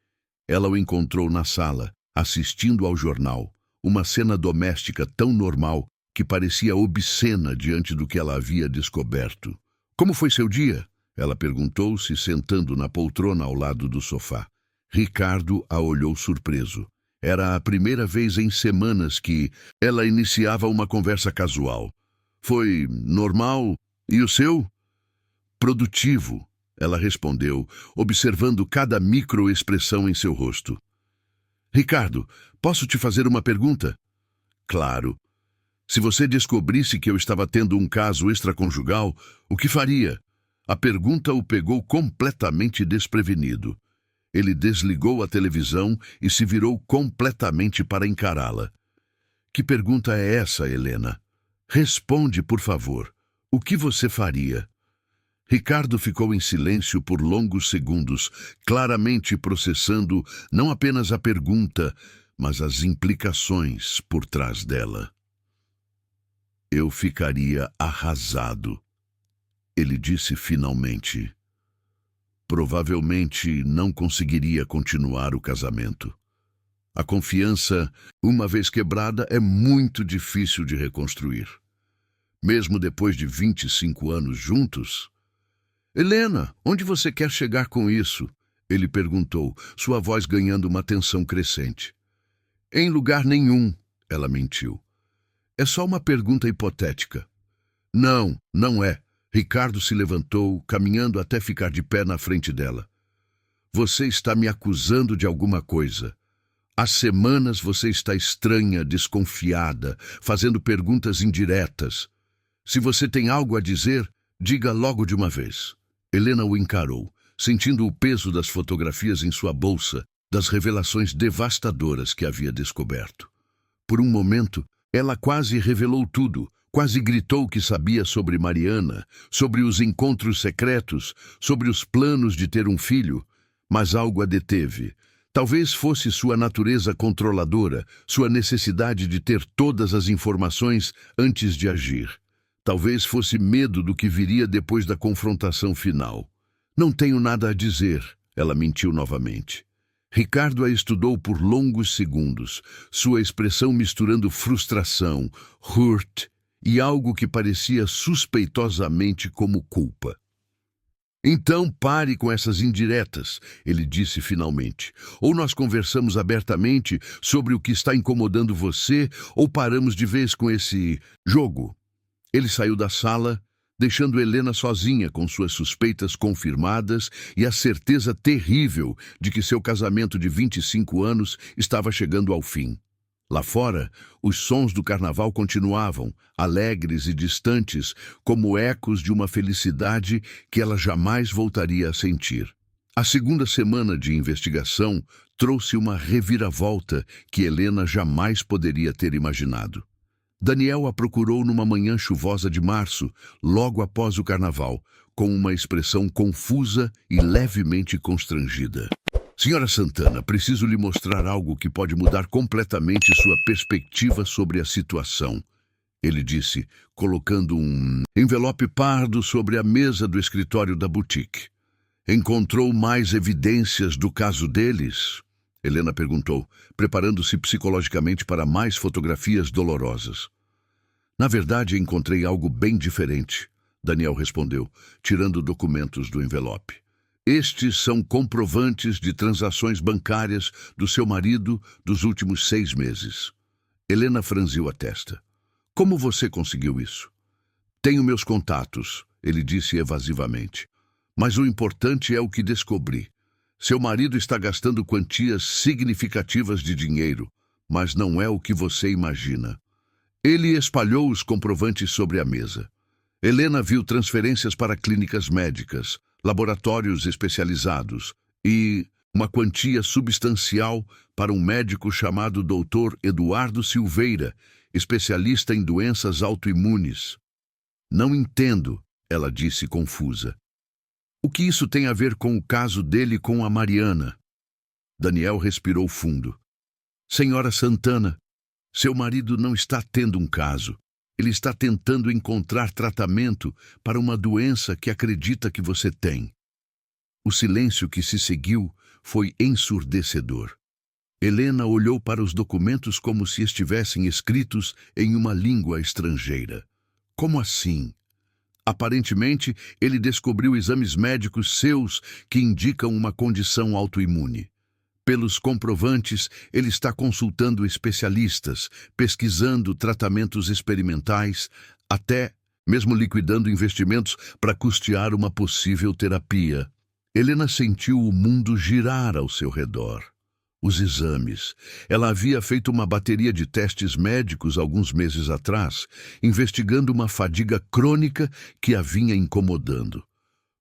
Ela o encontrou na sala, assistindo ao jornal, uma cena doméstica tão normal que parecia obscena diante do que ela havia descoberto. Como foi seu dia? Ela perguntou, se sentando na poltrona ao lado do sofá. Ricardo a olhou surpreso. Era a primeira vez em semanas que ela iniciava uma conversa casual. Foi normal? E o seu? Produtivo, ela respondeu, observando cada microexpressão em seu rosto. Ricardo, posso te fazer uma pergunta? Claro. Se você descobrisse que eu estava tendo um caso extraconjugal, o que faria? A pergunta o pegou completamente desprevenido. Ele desligou a televisão e se virou completamente para encará-la. Que pergunta é essa, Helena? Responde, por favor. O que você faria? Ricardo ficou em silêncio por longos segundos, claramente processando não apenas a pergunta, mas as implicações por trás dela. Eu ficaria arrasado, ele disse finalmente. Provavelmente não conseguiria continuar o casamento. A confiança, uma vez quebrada, é muito difícil de reconstruir. Mesmo depois de 25 anos juntos. Helena, onde você quer chegar com isso? Ele perguntou, sua voz ganhando uma tensão crescente. Em lugar nenhum, ela mentiu. É só uma pergunta hipotética. Não, não é. Ricardo se levantou, caminhando até ficar de pé na frente dela. Você está me acusando de alguma coisa. Há semanas você está estranha, desconfiada, fazendo perguntas indiretas. Se você tem algo a dizer, diga logo de uma vez. Helena o encarou, sentindo o peso das fotografias em sua bolsa, das revelações devastadoras que havia descoberto. Por um momento, ela quase revelou tudo, quase gritou que sabia sobre Mariana, sobre os encontros secretos, sobre os planos de ter um filho, mas algo a deteve. Talvez fosse sua natureza controladora, sua necessidade de ter todas as informações antes de agir. Talvez fosse medo do que viria depois da confrontação final. Não tenho nada a dizer, ela mentiu novamente. Ricardo a estudou por longos segundos, sua expressão misturando frustração, hurt e algo que parecia suspeitosamente como culpa. Então pare com essas indiretas, ele disse finalmente. Ou nós conversamos abertamente sobre o que está incomodando você, ou paramos de vez com esse jogo. Ele saiu da sala, deixando Helena sozinha com suas suspeitas confirmadas e a certeza terrível de que seu casamento de 25 anos estava chegando ao fim. Lá fora, os sons do carnaval continuavam, alegres e distantes, como ecos de uma felicidade que ela jamais voltaria a sentir. A segunda semana de investigação trouxe uma reviravolta que Helena jamais poderia ter imaginado. Daniel a procurou numa manhã chuvosa de março, logo após o carnaval, com uma expressão confusa e levemente constrangida. Senhora Santana, preciso lhe mostrar algo que pode mudar completamente sua perspectiva sobre a situação, ele disse, colocando um envelope pardo sobre a mesa do escritório da boutique. Encontrou mais evidências do caso deles? Helena perguntou, preparando-se psicologicamente para mais fotografias dolorosas. Na verdade, encontrei algo bem diferente, Daniel respondeu, tirando documentos do envelope. Estes são comprovantes de transações bancárias do seu marido dos últimos 6 meses. Helena franziu a testa. Como você conseguiu isso? Tenho meus contatos, ele disse evasivamente. Mas o importante é o que descobri. Seu marido está gastando quantias significativas de dinheiro, mas não é o que você imagina. Ele espalhou os comprovantes sobre a mesa. Helena viu transferências para clínicas médicas, laboratórios especializados e uma quantia substancial para um médico chamado Dr. Eduardo Silveira, especialista em doenças autoimunes. Não entendo, ela disse confusa. O que isso tem a ver com o caso dele com a Mariana? Daniel respirou fundo. Senhora Santana, seu marido não está tendo um caso. Ele está tentando encontrar tratamento para uma doença que acredita que você tem. O silêncio que se seguiu foi ensurdecedor. Helena olhou para os documentos como se estivessem escritos em uma língua estrangeira. Como assim? Aparentemente, ele descobriu exames médicos seus que indicam uma condição autoimune. Pelos comprovantes, ele está consultando especialistas, pesquisando tratamentos experimentais, até mesmo liquidando investimentos para custear uma possível terapia. Helena sentiu o mundo girar ao seu redor. Os exames. Ela havia feito uma bateria de testes médicos alguns meses atrás, investigando uma fadiga crônica que a vinha incomodando.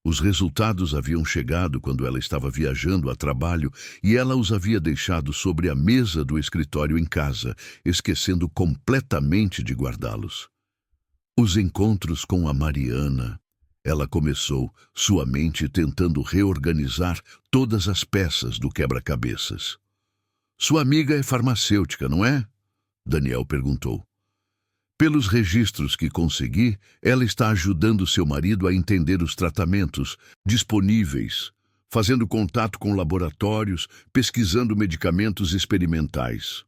Os resultados haviam chegado quando ela estava viajando a trabalho e ela os havia deixado sobre a mesa do escritório em casa, esquecendo completamente de guardá-los. Os encontros com a Mariana. Ela começou, sua mente tentando reorganizar todas as peças do quebra-cabeças. Sua amiga é farmacêutica, não é? Daniel perguntou. Pelos registros que consegui, ela está ajudando seu marido a entender os tratamentos disponíveis, fazendo contato com laboratórios, pesquisando medicamentos experimentais.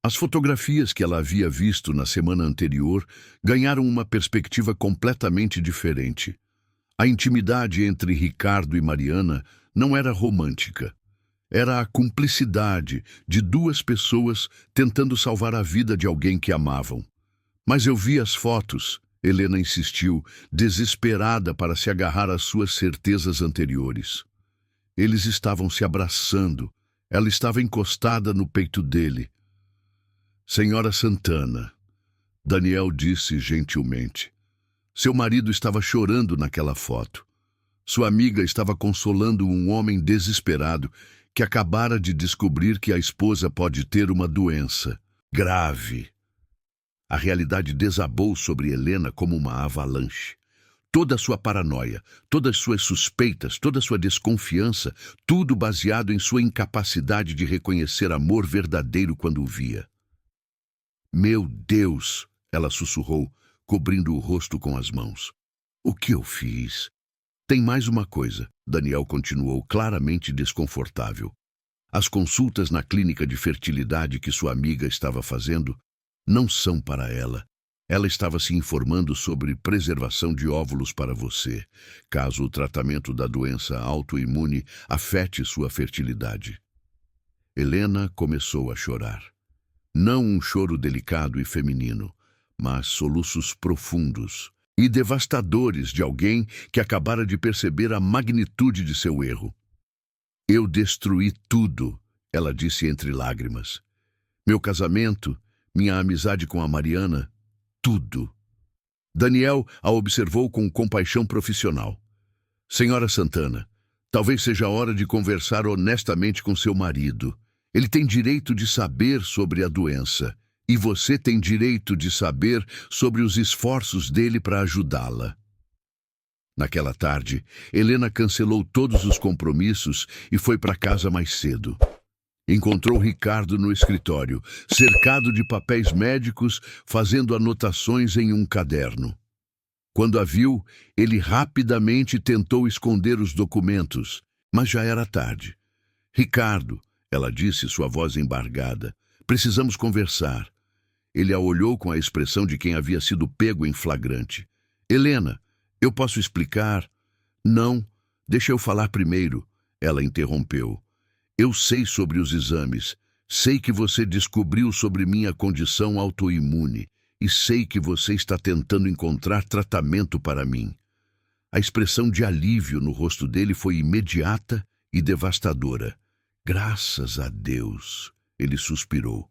As fotografias que ela havia visto na semana anterior ganharam uma perspectiva completamente diferente. A intimidade entre Ricardo e Mariana não era romântica. Era a cumplicidade de 2 pessoas tentando salvar a vida de alguém que amavam. Mas eu vi as fotos, Helena insistiu, desesperada para se agarrar às suas certezas anteriores. Eles estavam se abraçando. Ela estava encostada no peito dele. Senhora Santana, Daniel disse gentilmente. Seu marido estava chorando naquela foto. Sua amiga estava consolando um homem desesperado que acabara de descobrir que a esposa pode ter uma doença grave. A realidade desabou sobre Helena como uma avalanche. Toda a sua paranoia, todas as suas suspeitas, toda a sua desconfiança, tudo baseado em sua incapacidade de reconhecer amor verdadeiro quando o via. Meu Deus, ela sussurrou, cobrindo o rosto com as mãos. O que eu fiz? Tem mais uma coisa, Daniel continuou claramente desconfortável. As consultas na clínica de fertilidade que sua amiga estava fazendo não são para ela. Ela estava se informando sobre preservação de óvulos para você, caso o tratamento da doença autoimune afete sua fertilidade. Helena começou a chorar. Não um choro delicado e feminino, mas soluços profundos, e devastadores de alguém que acabara de perceber a magnitude de seu erro. Eu destruí tudo, ela disse entre lágrimas. Meu casamento, minha amizade com a Mariana, tudo. Daniel a observou com compaixão profissional. Senhora Santana, talvez seja a hora de conversar honestamente com seu marido. Ele tem direito de saber sobre a doença. E você tem direito de saber sobre os esforços dele para ajudá-la. Naquela tarde, Helena cancelou todos os compromissos e foi para casa mais cedo. Encontrou Ricardo no escritório, cercado de papéis médicos, fazendo anotações em um caderno. Quando a viu, ele rapidamente tentou esconder os documentos, mas já era tarde. Ricardo, ela disse, sua voz embargada, precisamos conversar. Ele a olhou com a expressão de quem havia sido pego em flagrante. Helena, eu posso explicar? Não, deixa eu falar primeiro, ela interrompeu. Eu sei sobre os exames, sei que você descobriu sobre minha condição autoimune e sei que você está tentando encontrar tratamento para mim. A expressão de alívio no rosto dele foi imediata e devastadora. Graças a Deus, ele suspirou.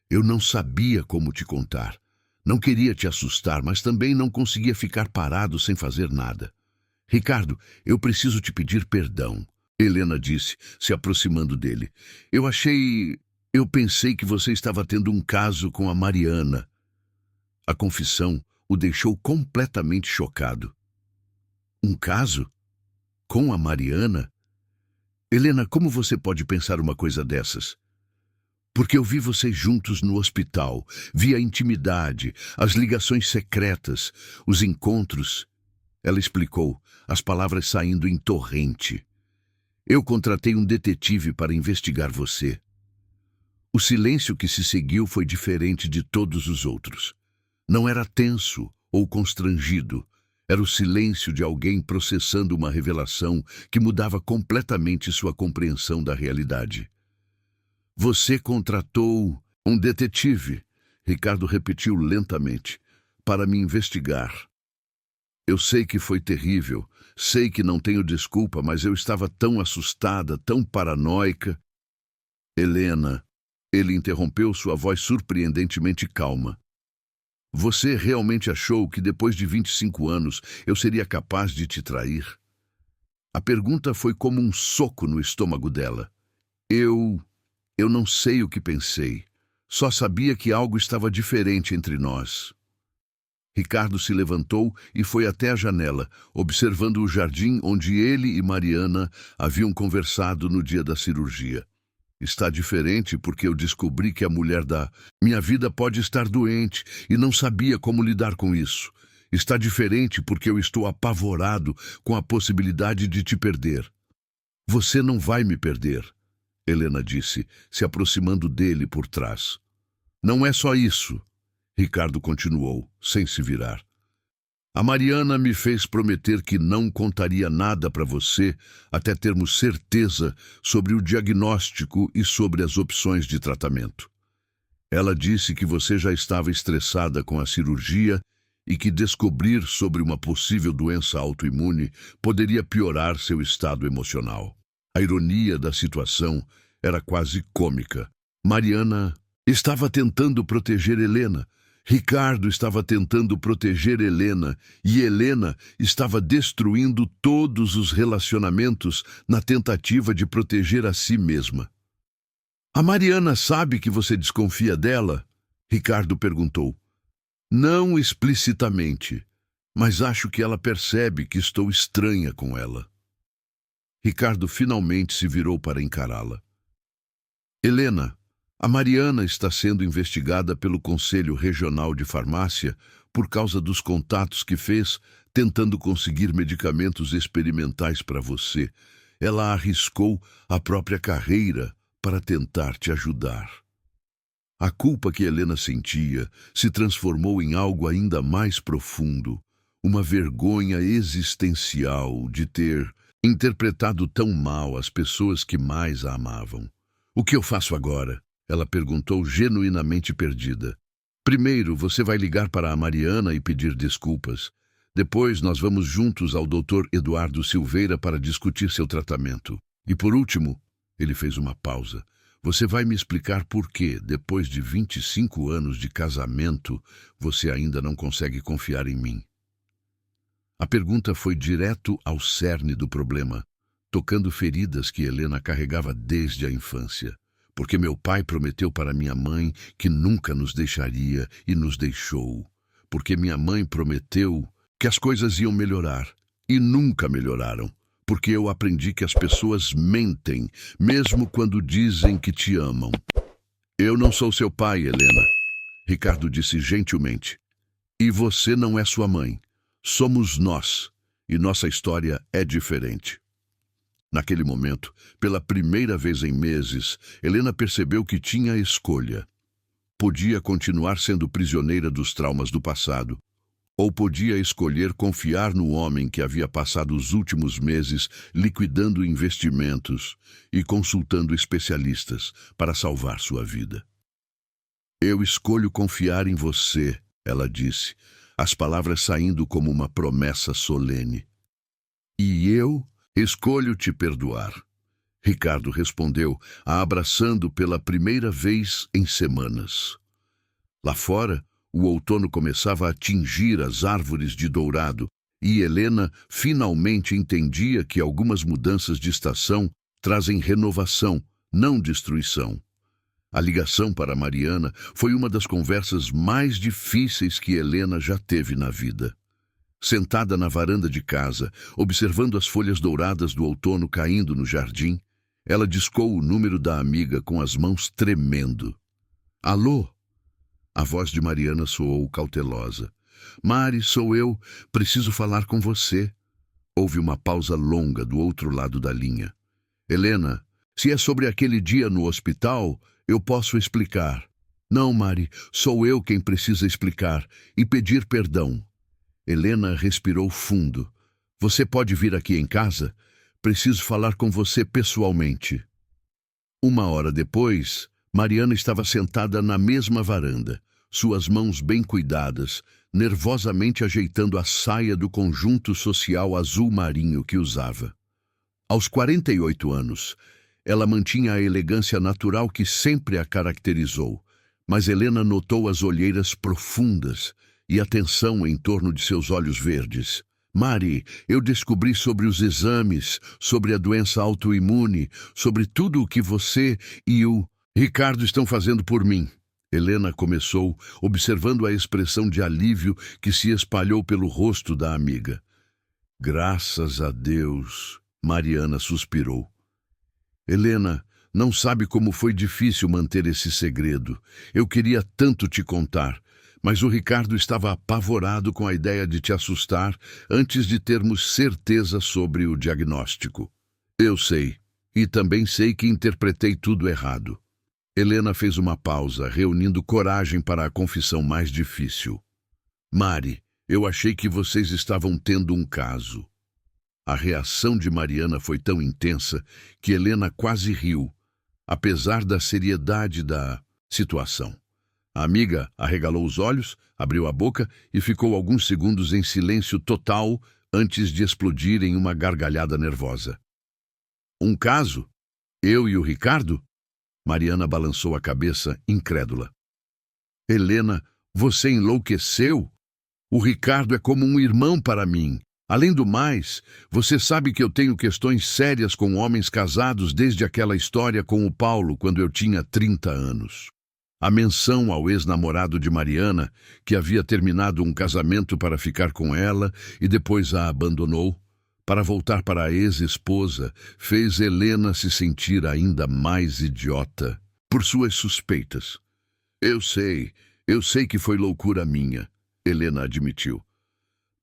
Eu não sabia como te contar. Não queria te assustar, mas também não conseguia ficar parado sem fazer nada. Ricardo, eu preciso te pedir perdão, Helena disse, se aproximando dele. Eu pensei que você estava tendo um caso com a Mariana. A confissão o deixou completamente chocado. Um caso? Com a Mariana? Helena, como você pode pensar uma coisa dessas? Porque eu vi vocês juntos no hospital, vi a intimidade, as ligações secretas, os encontros. Ela explicou, as palavras saindo em torrente. Eu contratei um detetive para investigar você. O silêncio que se seguiu foi diferente de todos os outros. Não era tenso ou constrangido. Era o silêncio de alguém processando uma revelação que mudava completamente sua compreensão da realidade. Você contratou um detetive, Ricardo repetiu lentamente, para me investigar. Eu sei que foi terrível, sei que não tenho desculpa, mas eu estava tão assustada, tão paranoica. Helena, ele interrompeu, sua voz surpreendentemente calma. Você realmente achou que depois de 25 anos eu seria capaz de te trair? A pergunta foi como um soco no estômago dela. Eu não sei o que pensei. Só sabia que algo estava diferente entre nós. Ricardo se levantou e foi até a janela, observando o jardim onde ele e Mariana haviam conversado no dia da cirurgia. Está diferente porque eu descobri que a mulher da minha vida pode estar doente e não sabia como lidar com isso. Está diferente porque eu estou apavorado com a possibilidade de te perder. Você não vai me perder, Helena disse, se aproximando dele por trás. Não é só isso, Ricardo continuou, sem se virar. A Mariana me fez prometer que não contaria nada para você até termos certeza sobre o diagnóstico e sobre as opções de tratamento. Ela disse que você já estava estressada com a cirurgia e que descobrir sobre uma possível doença autoimune poderia piorar seu estado emocional. A ironia da situação era quase cômica. Mariana estava tentando proteger Helena. Ricardo estava tentando proteger Helena e Helena estava destruindo todos os relacionamentos na tentativa de proteger a si mesma. A Mariana sabe que você desconfia dela? Ricardo perguntou. Não explicitamente, mas acho que ela percebe que estou estranha com ela. Ricardo finalmente se virou para encará-la. Helena, a Mariana está sendo investigada pelo Conselho Regional de Farmácia por causa dos contatos que fez tentando conseguir medicamentos experimentais para você. Ela arriscou a própria carreira para tentar te ajudar. A culpa que Helena sentia se transformou em algo ainda mais profundo, uma vergonha existencial de ter interpretado tão mal as pessoas que mais a amavam. O que eu faço agora? Ela perguntou, genuinamente perdida. Primeiro, você vai ligar para a Mariana e pedir desculpas. Depois nós vamos juntos ao Dr. Eduardo Silveira para discutir seu tratamento. E por último, ele fez uma pausa. Você vai me explicar por que, depois de 25 anos de casamento, você ainda não consegue confiar em mim? A pergunta foi direto ao cerne do problema, tocando feridas que Helena carregava desde a infância. Porque meu pai prometeu para minha mãe que nunca nos deixaria e nos deixou. Porque minha mãe prometeu que as coisas iam melhorar e nunca melhoraram. Porque eu aprendi que as pessoas mentem, mesmo quando dizem que te amam. Eu não sou seu pai, Helena, Ricardo disse gentilmente. E você não é sua mãe. Somos nós, e nossa história é diferente. Naquele momento, pela primeira vez em meses, Helena percebeu que tinha escolha. Podia continuar sendo prisioneira dos traumas do passado, ou podia escolher confiar no homem que havia passado os últimos meses liquidando investimentos e consultando especialistas para salvar sua vida. Eu escolho confiar em você, ela disse, as palavras saindo como uma promessa solene. E eu escolho te perdoar, Ricardo respondeu, a abraçando pela primeira vez em semanas. Lá fora, o outono começava a tingir as árvores de dourado e Helena finalmente entendia que algumas mudanças de estação trazem renovação, não destruição. A ligação para Mariana foi uma das conversas mais difíceis que Helena já teve na vida. Sentada na varanda de casa, observando as folhas douradas do outono caindo no jardim, ela discou o número da amiga com as mãos tremendo. Alô? A voz de Mariana soou cautelosa. Mari, sou eu. Preciso falar com você. Houve uma pausa longa do outro lado da linha. Helena, se é sobre aquele dia no hospital, eu posso explicar. Não, Mari, sou eu quem precisa explicar e pedir perdão. Helena respirou fundo. Você pode vir aqui em casa? Preciso falar com você pessoalmente. 1 hora depois, Mariana estava sentada na mesma varanda, suas mãos bem cuidadas, nervosamente ajeitando a saia do conjunto social azul marinho que usava. Aos 48 anos, ela mantinha a elegância natural que sempre a caracterizou, mas Helena notou as olheiras profundas e a tensão em torno de seus olhos verdes. Mari, eu descobri sobre os exames, sobre a doença autoimune, sobre tudo o que você e o Ricardo estão fazendo por mim. Helena começou, observando a expressão de alívio que se espalhou pelo rosto da amiga. Graças a Deus, Mariana suspirou. Helena, não sabe como foi difícil manter esse segredo. Eu queria tanto te contar, mas o Ricardo estava apavorado com a ideia de te assustar antes de termos certeza sobre o diagnóstico. Eu sei, e também sei que interpretei tudo errado. Helena fez uma pausa, reunindo coragem para a confissão mais difícil. Mari, eu achei que vocês estavam tendo um caso. A reação de Mariana foi tão intensa que Helena quase riu, apesar da seriedade da situação. A amiga arregalou os olhos, abriu a boca e ficou alguns segundos em silêncio total antes de explodir em uma gargalhada nervosa. Um caso? Eu e o Ricardo? Mariana balançou a cabeça, incrédula. Helena, você enlouqueceu? O Ricardo é como um irmão para mim. Além do mais, você sabe que eu tenho questões sérias com homens casados desde aquela história com o Paulo quando eu tinha 30 anos. A menção ao ex-namorado de Mariana, que havia terminado um casamento para ficar com ela e depois a abandonou, para voltar para a ex-esposa, fez Helena se sentir ainda mais idiota por suas suspeitas. Eu sei que foi loucura minha, Helena admitiu.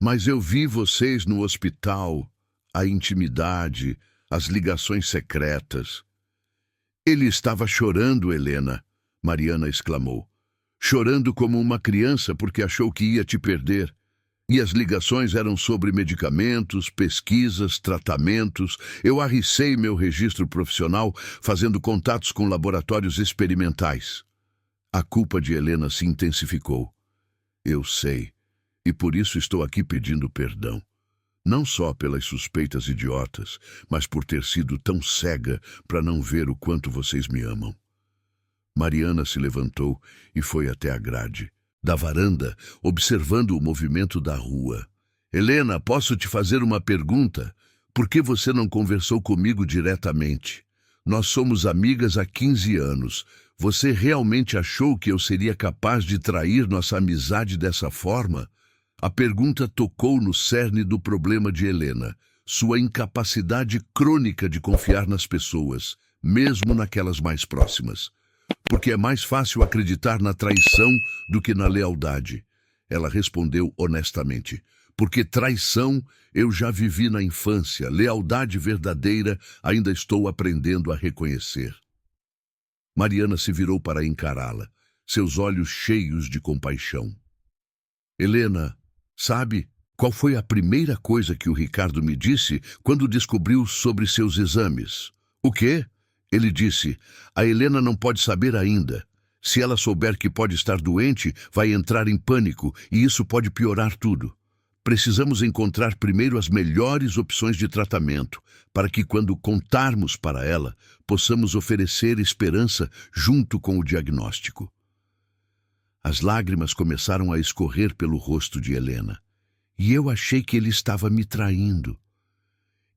Mas eu vi vocês no hospital, a intimidade, as ligações secretas. Ele estava chorando, Helena, Mariana exclamou. Chorando como uma criança porque achou que ia te perder. E as ligações eram sobre medicamentos, pesquisas, tratamentos. Eu arricei meu registro profissional fazendo contatos com laboratórios experimentais. A culpa de Helena se intensificou. Eu sei. E por isso estou aqui pedindo perdão. Não só pelas suspeitas idiotas, mas por ter sido tão cega para não ver o quanto vocês me amam. Mariana se levantou e foi até a grade da varanda, observando o movimento da rua. Helena, posso te fazer uma pergunta? Por que você não conversou comigo diretamente? Nós somos amigas há 15 anos. Você realmente achou que eu seria capaz de trair nossa amizade dessa forma? A pergunta tocou no cerne do problema de Helena, sua incapacidade crônica de confiar nas pessoas, mesmo naquelas mais próximas. Porque é mais fácil acreditar na traição do que na lealdade. Ela respondeu honestamente. Porque traição eu já vivi na infância, lealdade verdadeira ainda estou aprendendo a reconhecer. Mariana se virou para encará-la, seus olhos cheios de compaixão. Helena, sabe qual foi a primeira coisa que o Ricardo me disse quando descobriu sobre seus exames? O quê? Ele disse, a Helena não pode saber ainda. Se ela souber que pode estar doente, vai entrar em pânico e isso pode piorar tudo. Precisamos encontrar primeiro as melhores opções de tratamento, para que quando contarmos para ela, possamos oferecer esperança junto com o diagnóstico. As lágrimas começaram a escorrer pelo rosto de Helena, e eu achei que ele estava me traindo.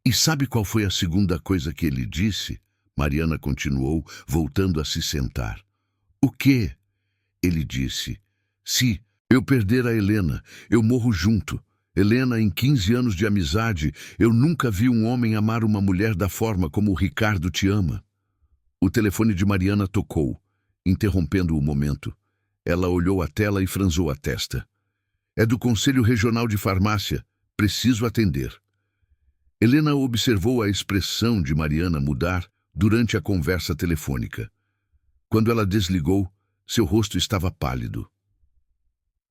E sabe qual foi a segunda coisa que ele disse? Mariana continuou, voltando a se sentar. O quê? Ele disse. Se eu perder a Helena, eu morro junto. Helena, em 15 anos de amizade, eu nunca vi um homem amar uma mulher da forma como o Ricardo te ama. O telefone de Mariana tocou, interrompendo o momento. Ela olhou a tela e franziu a testa. É do Conselho Regional de Farmácia. Preciso atender. Helena observou a expressão de Mariana mudar durante a conversa telefônica. Quando ela desligou, seu rosto estava pálido.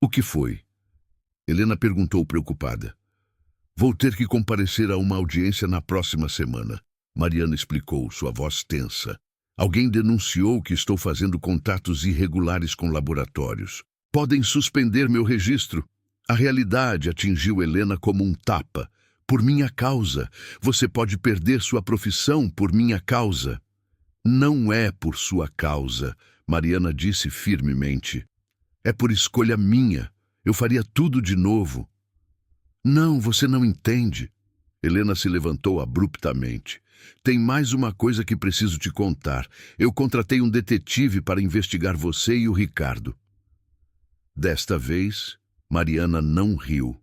O que foi? Helena perguntou preocupada. Vou ter que comparecer a uma audiência na próxima semana. Mariana explicou, sua voz tensa. Alguém denunciou que estou fazendo contatos irregulares com laboratórios. Podem suspender meu registro. A realidade atingiu Helena como um tapa. Por minha causa. Você pode perder sua profissão por minha causa. Não é por sua causa, Mariana disse firmemente. É por escolha minha. Eu faria tudo de novo. Não, você não entende. Helena se levantou abruptamente. Tem mais uma coisa que preciso te contar. Eu contratei um detetive para investigar você e o Ricardo. Desta vez, Mariana não riu.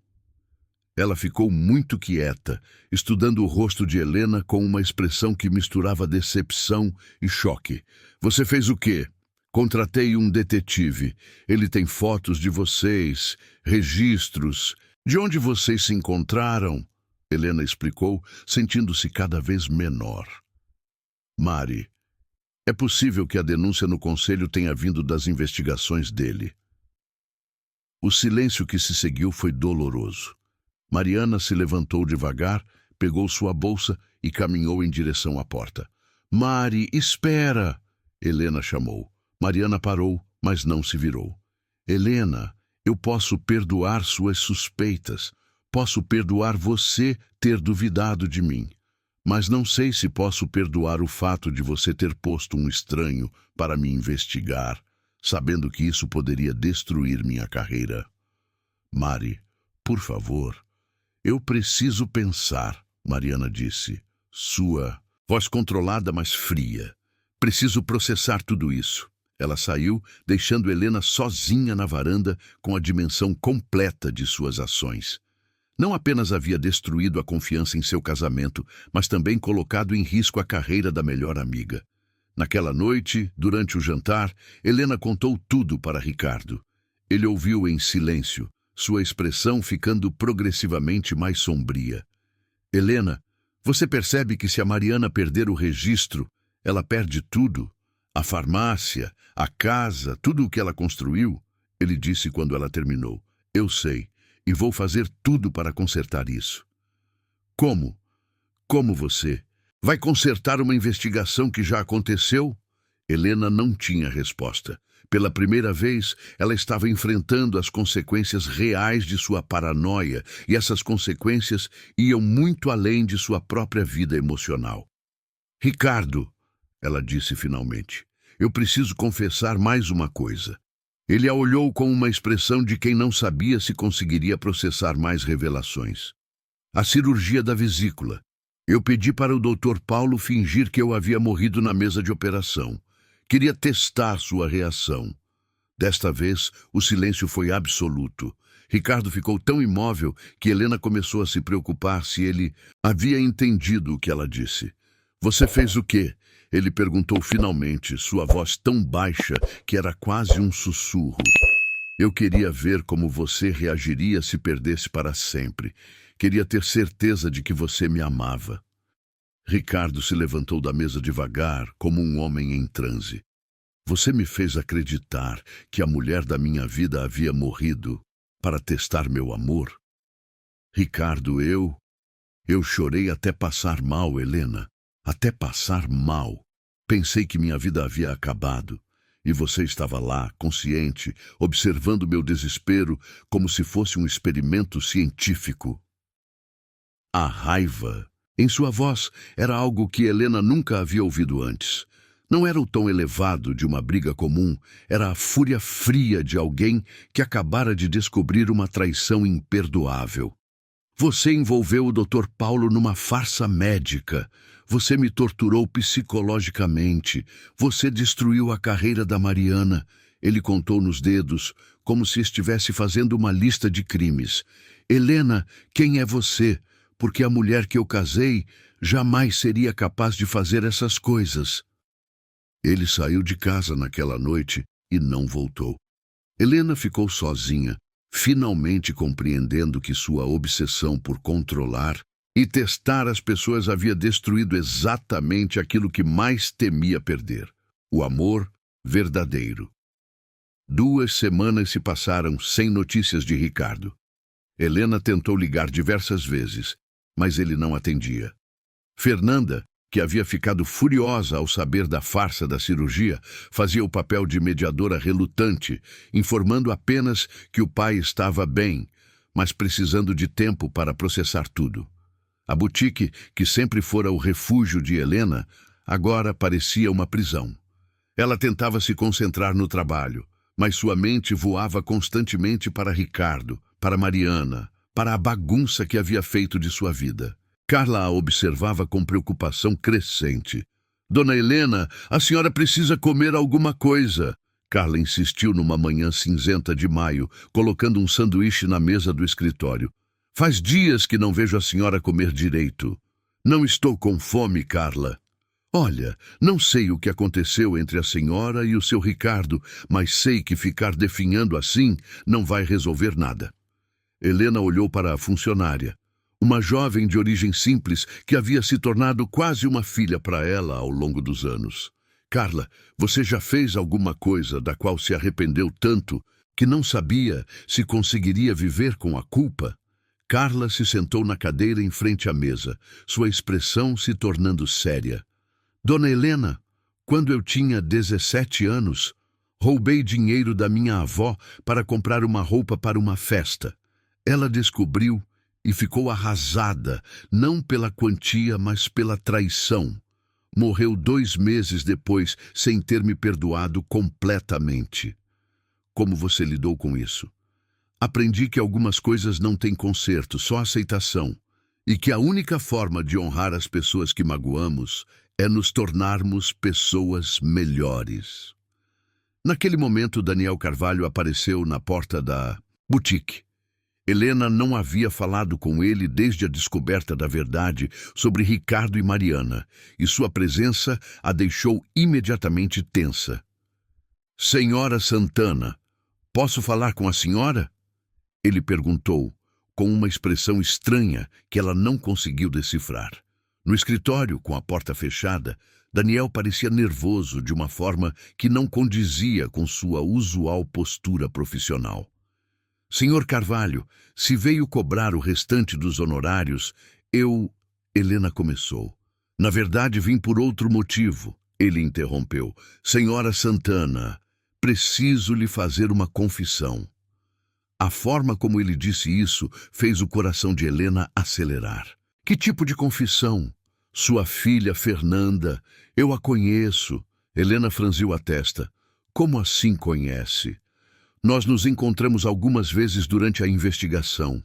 Ela ficou muito quieta, estudando o rosto de Helena com uma expressão que misturava decepção e choque. Você fez o quê? Contratei um detetive. Ele tem fotos de vocês, registros. De onde vocês se encontraram? Helena explicou, sentindo-se cada vez menor. Mari, é possível que a denúncia no conselho tenha vindo das investigações dele. O silêncio que se seguiu foi doloroso. Mariana se levantou devagar, pegou sua bolsa e caminhou em direção à porta. Mari, espera! Helena chamou. Mariana parou, mas não se virou. Helena, eu posso perdoar suas suspeitas. Posso perdoar você ter duvidado de mim. Mas não sei se posso perdoar o fato de você ter posto um estranho para me investigar, sabendo que isso poderia destruir minha carreira. Mari, por favor. Eu preciso pensar, Mariana disse. Sua voz controlada, mas fria. Preciso processar tudo isso. Ela saiu, deixando Helena sozinha na varanda com a dimensão completa de suas ações. Não apenas havia destruído a confiança em seu casamento, mas também colocado em risco a carreira da melhor amiga. Naquela noite, durante o jantar, Helena contou tudo para Ricardo. Ele ouviu em silêncio, sua expressão ficando progressivamente mais sombria. Helena, você percebe que se a Mariana perder o registro, ela perde tudo? A farmácia, a casa, tudo o que ela construiu? Ele disse quando ela terminou. Eu sei, e vou fazer tudo para consertar isso. Como? Como você? Vai consertar uma investigação que já aconteceu? Helena não tinha resposta. Pela primeira vez, ela estava enfrentando as consequências reais de sua paranoia, e essas consequências iam muito além de sua própria vida emocional. Ricardo, ela disse finalmente, eu preciso confessar mais uma coisa. Ele a olhou com uma expressão de quem não sabia se conseguiria processar mais revelações. A cirurgia da vesícula. Eu pedi para o Dr. Paulo fingir que eu havia morrido na mesa de operação. Queria testar sua reação. Desta vez, o silêncio foi absoluto. Ricardo ficou tão imóvel que Helena começou a se preocupar se ele havia entendido o que ela disse. Você fez o quê? Ele perguntou finalmente, sua voz tão baixa que era quase um sussurro. Eu queria ver como você reagiria se perdesse para sempre. Queria ter certeza de que você me amava. Ricardo se levantou da mesa devagar, como um homem em transe. Você me fez acreditar que a mulher da minha vida havia morrido para testar meu amor? Ricardo, eu chorei até passar mal, Helena. Até passar mal. Pensei que minha vida havia acabado. E você estava lá, consciente, observando meu desespero como se fosse um experimento científico. A raiva em sua voz era algo que Helena nunca havia ouvido antes. Não era o tom elevado de uma briga comum, era a fúria fria de alguém que acabara de descobrir uma traição imperdoável. Você envolveu o Dr. Paulo numa farsa médica. Você me torturou psicologicamente. Você destruiu a carreira da Mariana. Ele contou nos dedos, como se estivesse fazendo uma lista de crimes. Helena, quem é você? Porque a mulher que eu casei jamais seria capaz de fazer essas coisas. Ele saiu de casa naquela noite e não voltou. Helena ficou sozinha, finalmente compreendendo que sua obsessão por controlar e testar as pessoas havia destruído exatamente aquilo que mais temia perder: o amor verdadeiro. 2 semanas se passaram sem notícias de Ricardo. Helena tentou ligar diversas vezes, mas ele não atendia. Fernanda, que havia ficado furiosa ao saber da farsa da cirurgia, fazia o papel de mediadora relutante, informando apenas que o pai estava bem, mas precisando de tempo para processar tudo. A boutique, que sempre fora o refúgio de Helena, agora parecia uma prisão. Ela tentava se concentrar no trabalho, mas sua mente voava constantemente para Ricardo, para Mariana, para a bagunça que havia feito de sua vida. Carla a observava com preocupação crescente. Dona Helena, a senhora precisa comer alguma coisa. Carla insistiu numa manhã cinzenta de maio, colocando um sanduíche na mesa do escritório. Faz dias que não vejo a senhora comer direito. Não estou com fome, Carla. Olha, não sei o que aconteceu entre a senhora e o seu Ricardo, mas sei que ficar definhando assim não vai resolver nada. Helena olhou para a funcionária. Uma jovem de origem simples que havia se tornado quase uma filha para ela ao longo dos anos. Carla, você já fez alguma coisa da qual se arrependeu tanto que não sabia se conseguiria viver com a culpa? Carla se sentou na cadeira em frente à mesa, sua expressão se tornando séria. Dona Helena, quando eu tinha 17 anos, roubei dinheiro da minha avó para comprar uma roupa para uma festa. Ela descobriu e ficou arrasada, não pela quantia, mas pela traição. Morreu 2 meses depois, sem ter me perdoado completamente. Como você lidou com isso? Aprendi que algumas coisas não têm conserto, só aceitação. E que a única forma de honrar as pessoas que magoamos é nos tornarmos pessoas melhores. Naquele momento, Daniel Carvalho apareceu na porta da boutique. Helena não havia falado com ele desde a descoberta da verdade sobre Ricardo e Mariana, e sua presença a deixou imediatamente tensa. Senhora Santana, posso falar com a senhora? Ele perguntou, com uma expressão estranha que ela não conseguiu decifrar. No escritório, com a porta fechada, Daniel parecia nervoso de uma forma que não condizia com sua usual postura profissional. Senhor Carvalho, se veio cobrar o restante dos honorários, Helena começou. Na verdade, vim por outro motivo. Ele interrompeu. Senhora Santana, preciso lhe fazer uma confissão. A forma como ele disse isso fez o coração de Helena acelerar. Que tipo de confissão? Sua filha, Fernanda. Eu a conheço. Helena franziu a testa. Como assim conhece? Nós nos encontramos algumas vezes durante a investigação.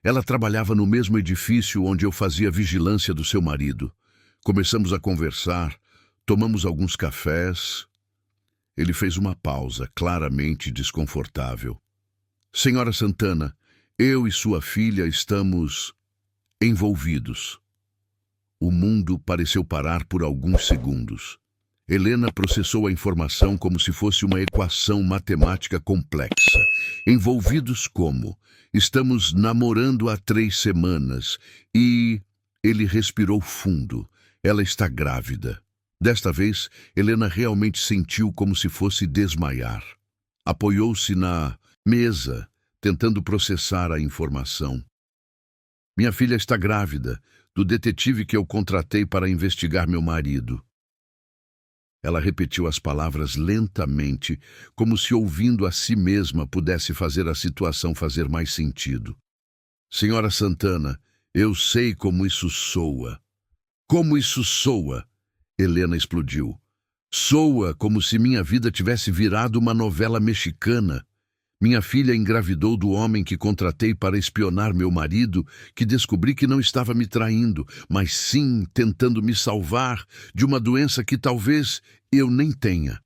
Ela trabalhava no mesmo edifício onde eu fazia vigilância do seu marido. Começamos a conversar, tomamos alguns cafés. Ele fez uma pausa, claramente desconfortável. Senhora Santana, eu e sua filha estamos envolvidos. O mundo pareceu parar por alguns segundos. Helena processou a informação como se fosse uma equação matemática complexa. Envolvidos como? Estamos namorando há 3 semanas e... Ele respirou fundo. Ela está grávida. Desta vez, Helena realmente sentiu como se fosse desmaiar. Apoiou-se na mesa, tentando processar a informação. Minha filha está grávida, do detetive que eu contratei para investigar meu marido. Ela repetiu as palavras lentamente, como se ouvindo a si mesma pudesse fazer a situação fazer mais sentido. Senhora Santana, eu sei como isso soa. Como isso soa? Helena explodiu. Soa como se minha vida tivesse virado uma novela mexicana. Minha filha engravidou do homem que contratei para espionar meu marido, que descobri que não estava me traindo, mas sim tentando me salvar de uma doença que talvez eu nem tenha.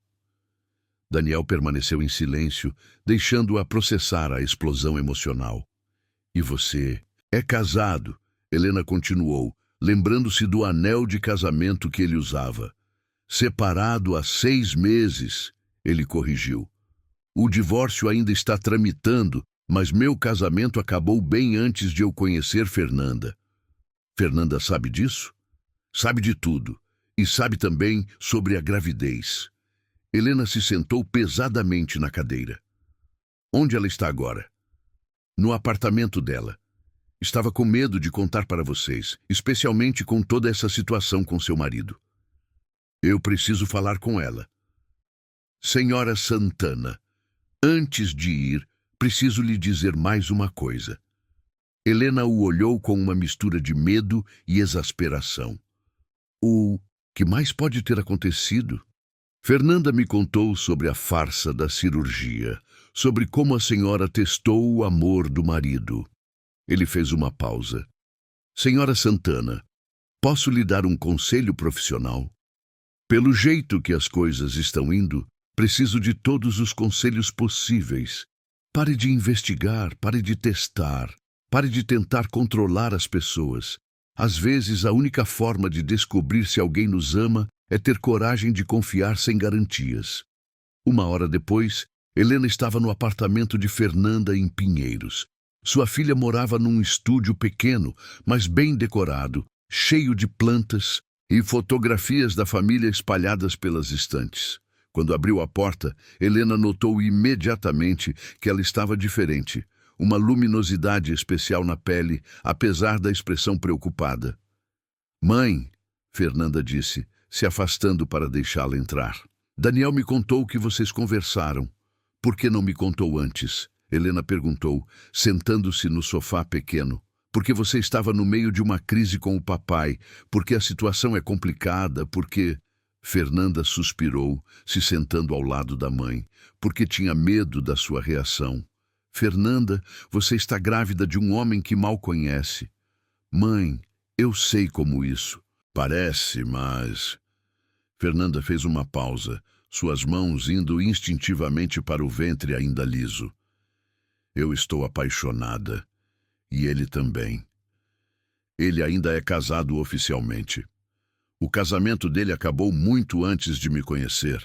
Daniel permaneceu em silêncio, deixando-a processar a explosão emocional. E você é casado, Helena continuou, lembrando-se do anel de casamento que ele usava. Separado há 6 meses, ele corrigiu. O divórcio ainda está tramitando, mas meu casamento acabou bem antes de eu conhecer Fernanda. Fernanda sabe disso? Sabe de tudo. E sabe também sobre a gravidez. Helena se sentou pesadamente na cadeira. Onde ela está agora? No apartamento dela. Estava com medo de contar para vocês, especialmente com toda essa situação com seu marido. Eu preciso falar com ela. Senhora Santana, antes de ir, preciso lhe dizer mais uma coisa. Helena o olhou com uma mistura de medo e exasperação. O que mais pode ter acontecido? Fernanda me contou sobre a farsa da cirurgia, sobre como a senhora testou o amor do marido. Ele fez uma pausa. Senhora Santana, posso lhe dar um conselho profissional? Pelo jeito que as coisas estão indo, preciso de todos os conselhos possíveis. Pare de investigar, pare de testar, pare de tentar controlar as pessoas. Às vezes, a única forma de descobrir se alguém nos ama é ter coragem de confiar sem garantias. 1 hora depois, Helena estava no apartamento de Fernanda em Pinheiros. Sua filha morava num estúdio pequeno, mas bem decorado, cheio de plantas e fotografias da família espalhadas pelas estantes. Quando abriu a porta, Helena notou imediatamente que ela estava diferente, uma luminosidade especial na pele, apesar da expressão preocupada. Mãe, Fernanda disse, se afastando para deixá-la entrar. Daniel me contou que vocês conversaram. Por que não me contou antes? Helena perguntou, sentando-se no sofá pequeno. Porque você estava no meio de uma crise com o papai, porque a situação é complicada, porque... Fernanda suspirou, se sentando ao lado da mãe, porque tinha medo da sua reação. Fernanda, você está grávida de um homem que mal conhece. Mãe, eu sei como isso. Parece, mas... Fernanda fez uma pausa, suas mãos indo instintivamente para o ventre ainda liso. Eu estou apaixonada. E ele também. Ele ainda é casado oficialmente. O casamento dele acabou muito antes de me conhecer.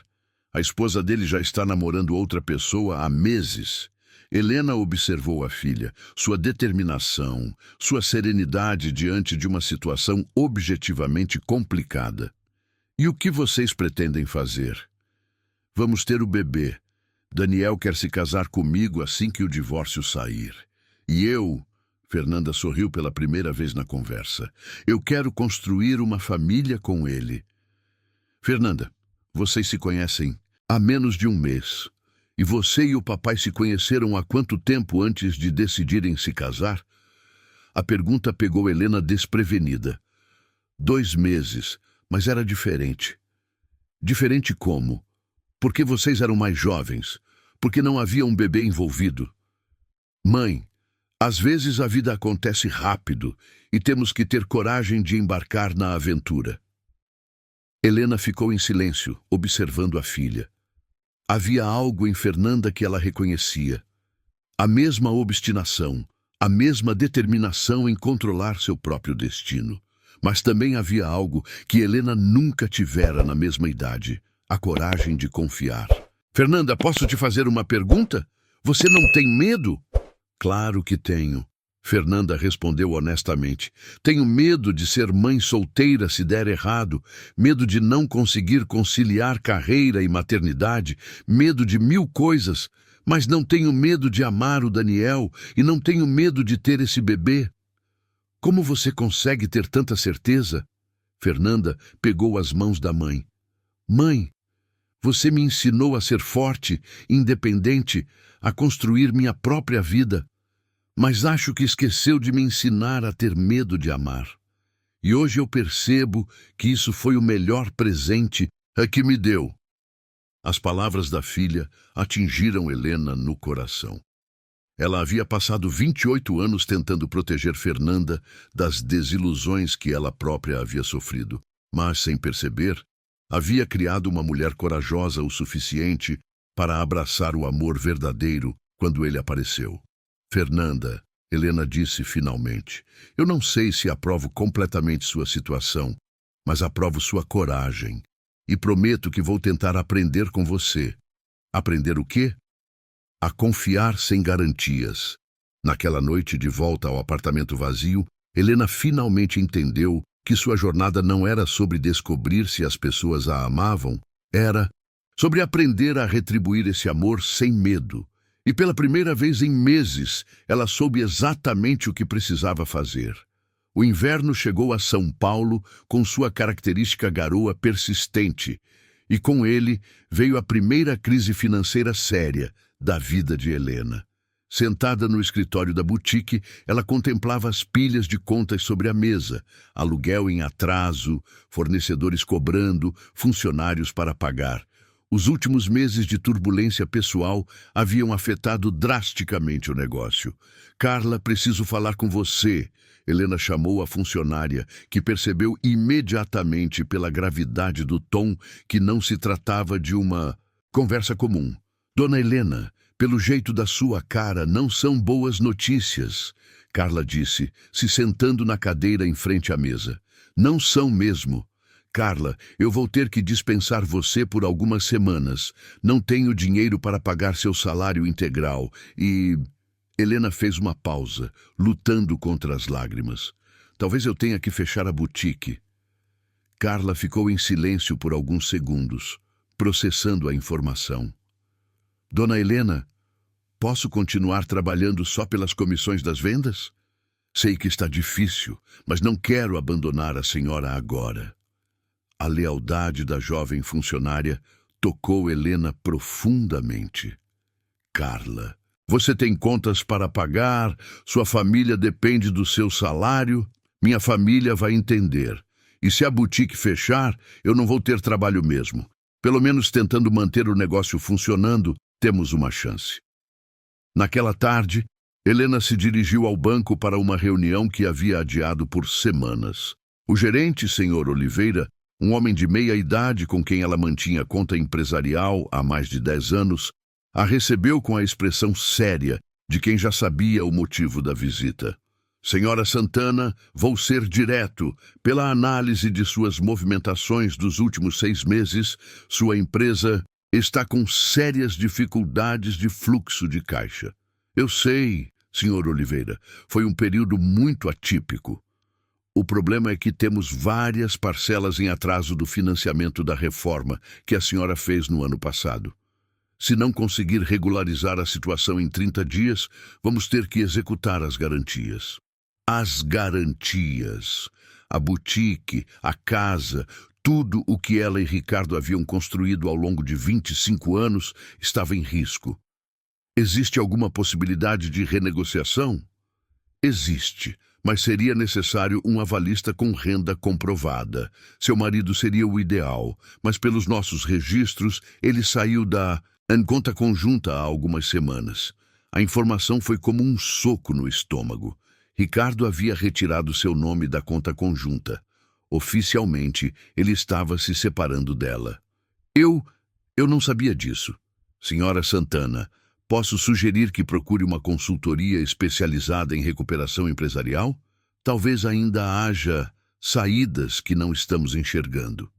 A esposa dele já está namorando outra pessoa há meses. Helena observou a filha, sua determinação, sua serenidade diante de uma situação objetivamente complicada. E o que vocês pretendem fazer? Vamos ter o bebê. Daniel quer se casar comigo assim que o divórcio sair. E eu... Fernanda sorriu pela primeira vez na conversa. Eu quero construir uma família com ele. Fernanda, vocês se conhecem há menos de 1 mês. E você e o papai se conheceram há quanto tempo antes de decidirem se casar? A pergunta pegou Helena desprevenida. 2 meses, mas era diferente. Diferente como? Porque vocês eram mais jovens. Porque não havia um bebê envolvido. Mãe, às vezes a vida acontece rápido e temos que ter coragem de embarcar na aventura. Helena ficou em silêncio, observando a filha. Havia algo em Fernanda que ela reconhecia. A mesma obstinação, a mesma determinação em controlar seu próprio destino. Mas também havia algo que Helena nunca tivera na mesma idade, a coragem de confiar. Fernanda, posso te fazer uma pergunta? Você não tem medo? Claro que tenho. Fernanda respondeu honestamente. Tenho medo de ser mãe solteira se der errado, medo de não conseguir conciliar carreira e maternidade, medo de 1000 coisas, mas não tenho medo de amar o Daniel e não tenho medo de ter esse bebê. Como você consegue ter tanta certeza? Fernanda pegou as mãos da mãe. Mãe, você me ensinou a ser forte, independente, a construir minha própria vida. Mas acho que esqueceu de me ensinar a ter medo de amar. E hoje eu percebo que isso foi o melhor presente que me deu. As palavras da filha atingiram Helena no coração. Ela havia passado 28 anos tentando proteger Fernanda das desilusões que ela própria havia sofrido, mas, sem perceber, havia criado uma mulher corajosa o suficiente para abraçar o amor verdadeiro quando ele apareceu. Fernanda, Helena disse finalmente, eu não sei se aprovo completamente sua situação, mas aprovo sua coragem. E prometo que vou tentar aprender com você. Aprender o quê? A confiar sem garantias. Naquela noite de volta ao apartamento vazio, Helena finalmente entendeu que sua jornada não era sobre descobrir se as pessoas a amavam, era sobre aprender a retribuir esse amor sem medo. E pela primeira vez em meses, ela soube exatamente o que precisava fazer. O inverno chegou a São Paulo com sua característica garoa persistente, e com ele veio a primeira crise financeira séria da vida de Helena. Sentada no escritório da boutique, ela contemplava as pilhas de contas sobre a mesa, aluguel em atraso, fornecedores cobrando, funcionários para pagar. Os últimos meses de turbulência pessoal haviam afetado drasticamente o negócio. Carla, preciso falar com você. Helena chamou a funcionária, que percebeu imediatamente pela gravidade do tom que não se tratava de uma conversa comum. Dona Helena, pelo jeito da sua cara, não são boas notícias, Carla disse, se sentando na cadeira em frente à mesa. Não são mesmo. Carla, eu vou ter que dispensar você por algumas semanas. Não tenho dinheiro para pagar seu salário integral e... Helena fez uma pausa, lutando contra as lágrimas. Talvez eu tenha que fechar a boutique. Carla ficou em silêncio por alguns segundos, processando a informação. Dona Helena, posso continuar trabalhando só pelas comissões das vendas? Sei que está difícil, mas não quero abandonar a senhora agora. A lealdade da jovem funcionária tocou Helena profundamente. Carla, você tem contas para pagar, sua família depende do seu salário, minha família vai entender. E se a boutique fechar, eu não vou ter trabalho mesmo. Pelo menos tentando manter o negócio funcionando, temos uma chance. Naquela tarde, Helena se dirigiu ao banco para uma reunião que havia adiado por semanas. O gerente, Sr. Oliveira, um homem de meia idade com quem ela mantinha conta empresarial há mais de 10 anos, a recebeu com a expressão séria de quem já sabia o motivo da visita. Senhora Santana, vou ser direto. Pela análise de suas movimentações dos últimos 6 meses, sua empresa está com sérias dificuldades de fluxo de caixa. Eu sei, Sr. Oliveira, foi um período muito atípico. O problema é que temos várias parcelas em atraso do financiamento da reforma que a senhora fez no ano passado. Se não conseguir regularizar a situação em 30 dias, vamos ter que executar as garantias. As garantias. A boutique, a casa, Tudo o que ela e Ricardo haviam construído ao longo de 25 anos estava em risco. Existe alguma possibilidade de renegociação? Existe, mas seria necessário um avalista com renda comprovada. Seu marido seria o ideal, mas pelos nossos registros, ele saiu da conta conjunta há algumas semanas. A informação foi como um soco no estômago. Ricardo havia retirado seu nome da conta conjunta. Oficialmente, ele estava se separando dela. Eu não sabia disso. Senhora Santana, posso sugerir que procure uma consultoria especializada em recuperação empresarial? Talvez ainda haja saídas que não estamos enxergando.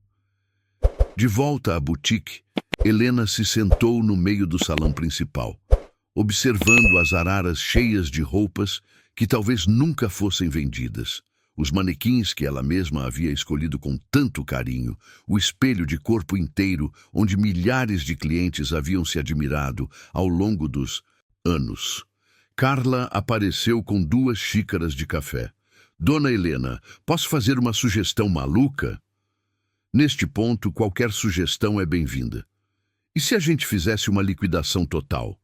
De volta à boutique, Helena se sentou no meio do salão principal, observando as araras cheias de roupas que talvez nunca fossem vendidas. Os manequins que ela mesma havia escolhido com tanto carinho, o espelho de corpo inteiro onde milhares de clientes haviam se admirado ao longo dos anos. Carla apareceu com 2 xícaras de café. Dona Helena, posso fazer uma sugestão maluca? Neste ponto, qualquer sugestão é bem-vinda. E se a gente fizesse uma liquidação total?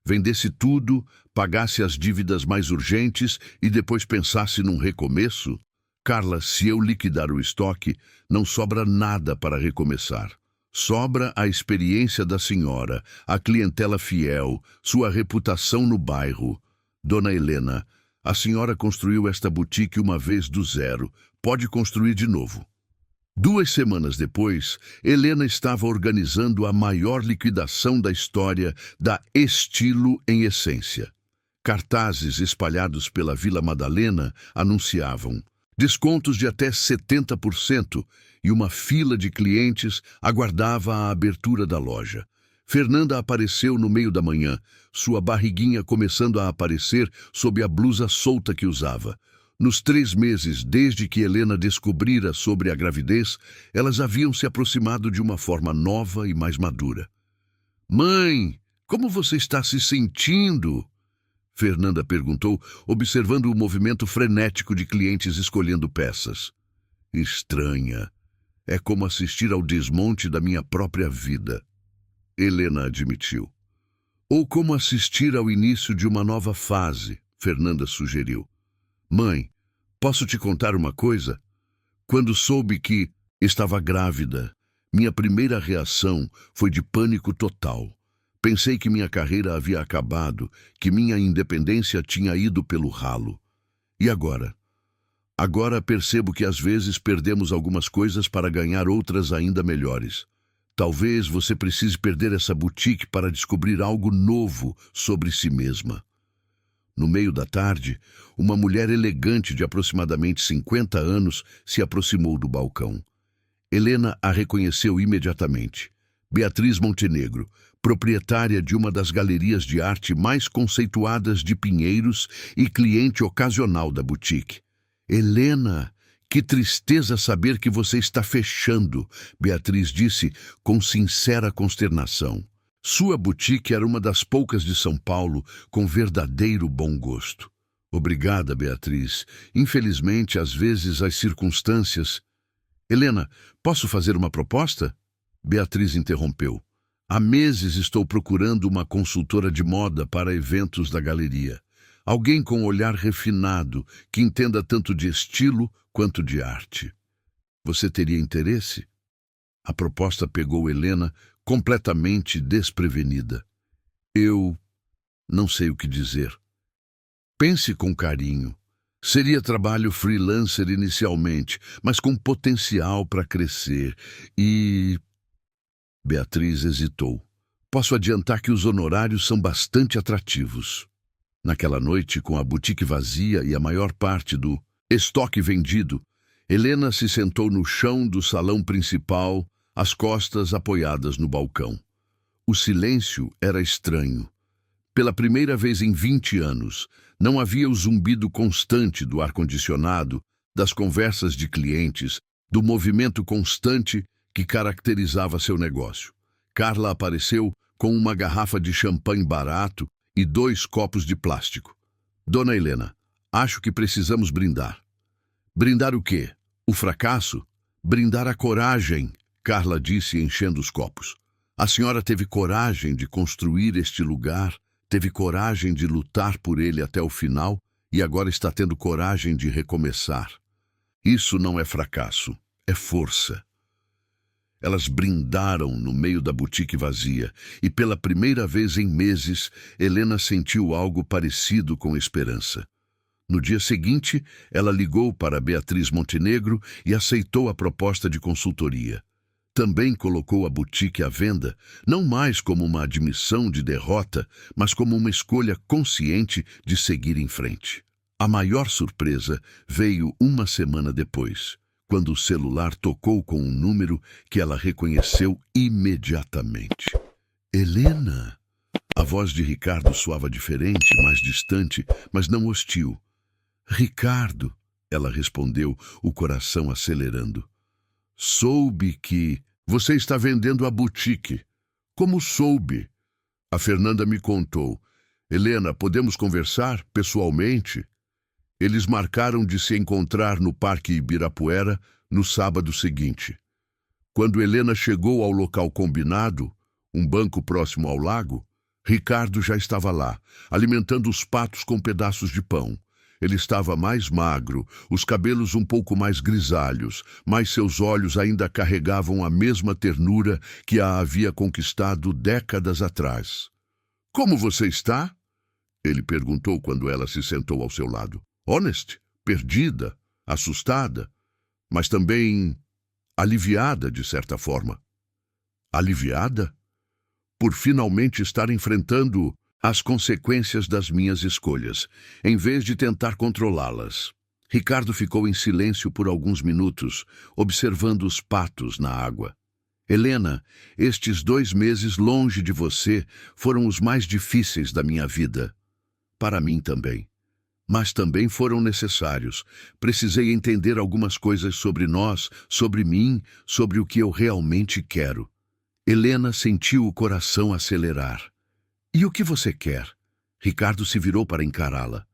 Vendesse tudo, pagasse as dívidas mais urgentes e depois pensasse num recomeço? Carla, se eu liquidar o estoque, não sobra nada para recomeçar. Sobra a experiência da senhora, a clientela fiel, sua reputação no bairro. Dona Helena, a senhora construiu esta boutique uma vez do zero. Pode construir de novo. 2 semanas depois, Helena estava organizando a maior liquidação da história da Estilo em Essência. Cartazes espalhados pela Vila Madalena anunciavam descontos de até 70% e uma fila de clientes aguardava a abertura da loja. Fernanda apareceu no meio da manhã, sua barriguinha começando a aparecer sob a blusa solta que usava. Nos 3 meses desde que Helena descobrira sobre a gravidez, elas haviam se aproximado de uma forma nova e mais madura. Mãe, como você está se sentindo? Fernanda perguntou, observando o movimento frenético de clientes escolhendo peças. Estranha. É como assistir ao desmonte da minha própria vida. Helena admitiu. Ou como assistir ao início de uma nova fase, Fernanda sugeriu. Mãe, posso te contar uma coisa? Quando soube que estava grávida, minha primeira reação foi de pânico total. Pensei que minha carreira havia acabado, que minha independência tinha ido pelo ralo. E agora? Agora percebo que às vezes perdemos algumas coisas para ganhar outras ainda melhores. Talvez você precise perder essa boutique para descobrir algo novo sobre si mesma. No meio da tarde, uma mulher elegante de aproximadamente 50 anos se aproximou do balcão. Helena a reconheceu imediatamente. Beatriz Montenegro, proprietária de uma das galerias de arte mais conceituadas de Pinheiros e cliente ocasional da boutique. Helena, que tristeza saber que você está fechando, Beatriz disse com sincera consternação. Sua boutique era uma das poucas de São Paulo com verdadeiro bom gosto. Obrigada, Beatriz. Infelizmente, às vezes, as circunstâncias... Helena, posso fazer uma proposta? Beatriz interrompeu. Há meses estou procurando uma consultora de moda para eventos da galeria. Alguém com um olhar refinado, que entenda tanto de estilo quanto de arte. Você teria interesse? A proposta pegou Helena completamente desprevenida. Eu não sei o que dizer. Pense com carinho. Seria trabalho freelancer inicialmente, mas com potencial para crescer. E... Beatriz hesitou. Posso adiantar que os honorários são bastante atrativos. Naquela noite, com a boutique vazia e a maior parte do estoque vendido, Helena se sentou no chão do salão principal, as costas apoiadas no balcão. O silêncio era estranho. Pela primeira vez em 20 anos, não havia o zumbido constante do ar-condicionado, das conversas de clientes, do movimento constante que caracterizava seu negócio. Carla apareceu com uma garrafa de champanhe barato e 2 copos de plástico. Dona Helena, acho que precisamos brindar. Brindar o quê? O fracasso? Brindar a coragem, Carla disse, enchendo os copos. A senhora teve coragem de construir este lugar, teve coragem de lutar por ele até o final e agora está tendo coragem de recomeçar. Isso não é fracasso, é força. Elas brindaram no meio da boutique vazia e pela primeira vez em meses, Helena sentiu algo parecido com esperança. No dia seguinte, ela ligou para Beatriz Montenegro e aceitou a proposta de consultoria. Também colocou a boutique à venda, não mais como uma admissão de derrota, mas como uma escolha consciente de seguir em frente. A maior surpresa veio uma semana depois, quando o celular tocou com um número que ela reconheceu imediatamente. Helena! A voz de Ricardo soava diferente, mais distante, mas não hostil. Ricardo, ela respondeu, o coração acelerando. Soube que você está vendendo a boutique. Como soube? A Fernanda me contou. Helena, podemos conversar pessoalmente? Eles marcaram de se encontrar no Parque Ibirapuera no sábado seguinte. Quando Helena chegou ao local combinado, um banco próximo ao lago, Ricardo já estava lá, alimentando os patos com pedaços de pão. Ele estava mais magro, os cabelos um pouco mais grisalhos, mas seus olhos ainda carregavam a mesma ternura que a havia conquistado décadas atrás. — Como você está? Ele perguntou quando ela se sentou ao seu lado. Honest, perdida, assustada, mas também aliviada de certa forma. Aliviada? Por finalmente estar enfrentando as consequências das minhas escolhas, em vez de tentar controlá-las. Ricardo ficou em silêncio por alguns minutos, observando os patos na água. Helena, estes 2 meses longe de você foram os mais difíceis da minha vida. Para mim também. Mas também foram necessários. Precisei entender algumas coisas sobre nós, sobre mim, sobre o que eu realmente quero. Helena sentiu o coração acelerar. E o que você quer? Ricardo se virou para encará-la.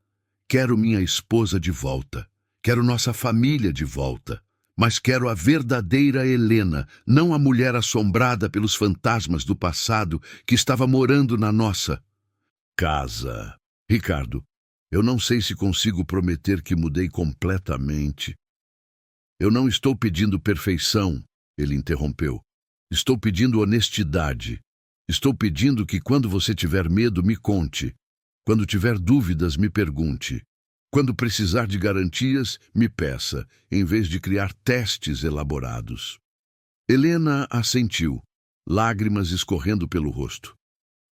Quero minha esposa de volta. Quero nossa família de volta. Mas quero a verdadeira Helena, não a mulher assombrada pelos fantasmas do passado que estava morando na nossa casa. Ricardo, eu não sei se consigo prometer que mudei completamente. Eu não estou pedindo perfeição, ele interrompeu. Estou pedindo honestidade. Estou pedindo que quando você tiver medo, me conte. Quando tiver dúvidas, me pergunte. Quando precisar de garantias, me peça, em vez de criar testes elaborados. Helena assentiu, lágrimas escorrendo pelo rosto.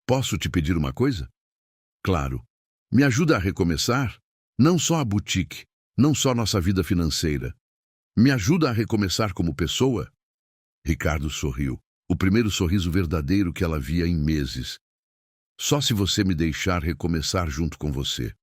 Posso te pedir uma coisa? Claro. Me ajuda a recomeçar? Não só a boutique, não só nossa vida financeira. Me ajuda a recomeçar como pessoa? Ricardo sorriu. O primeiro sorriso verdadeiro que ela via em meses. Só se você me deixar recomeçar junto com você.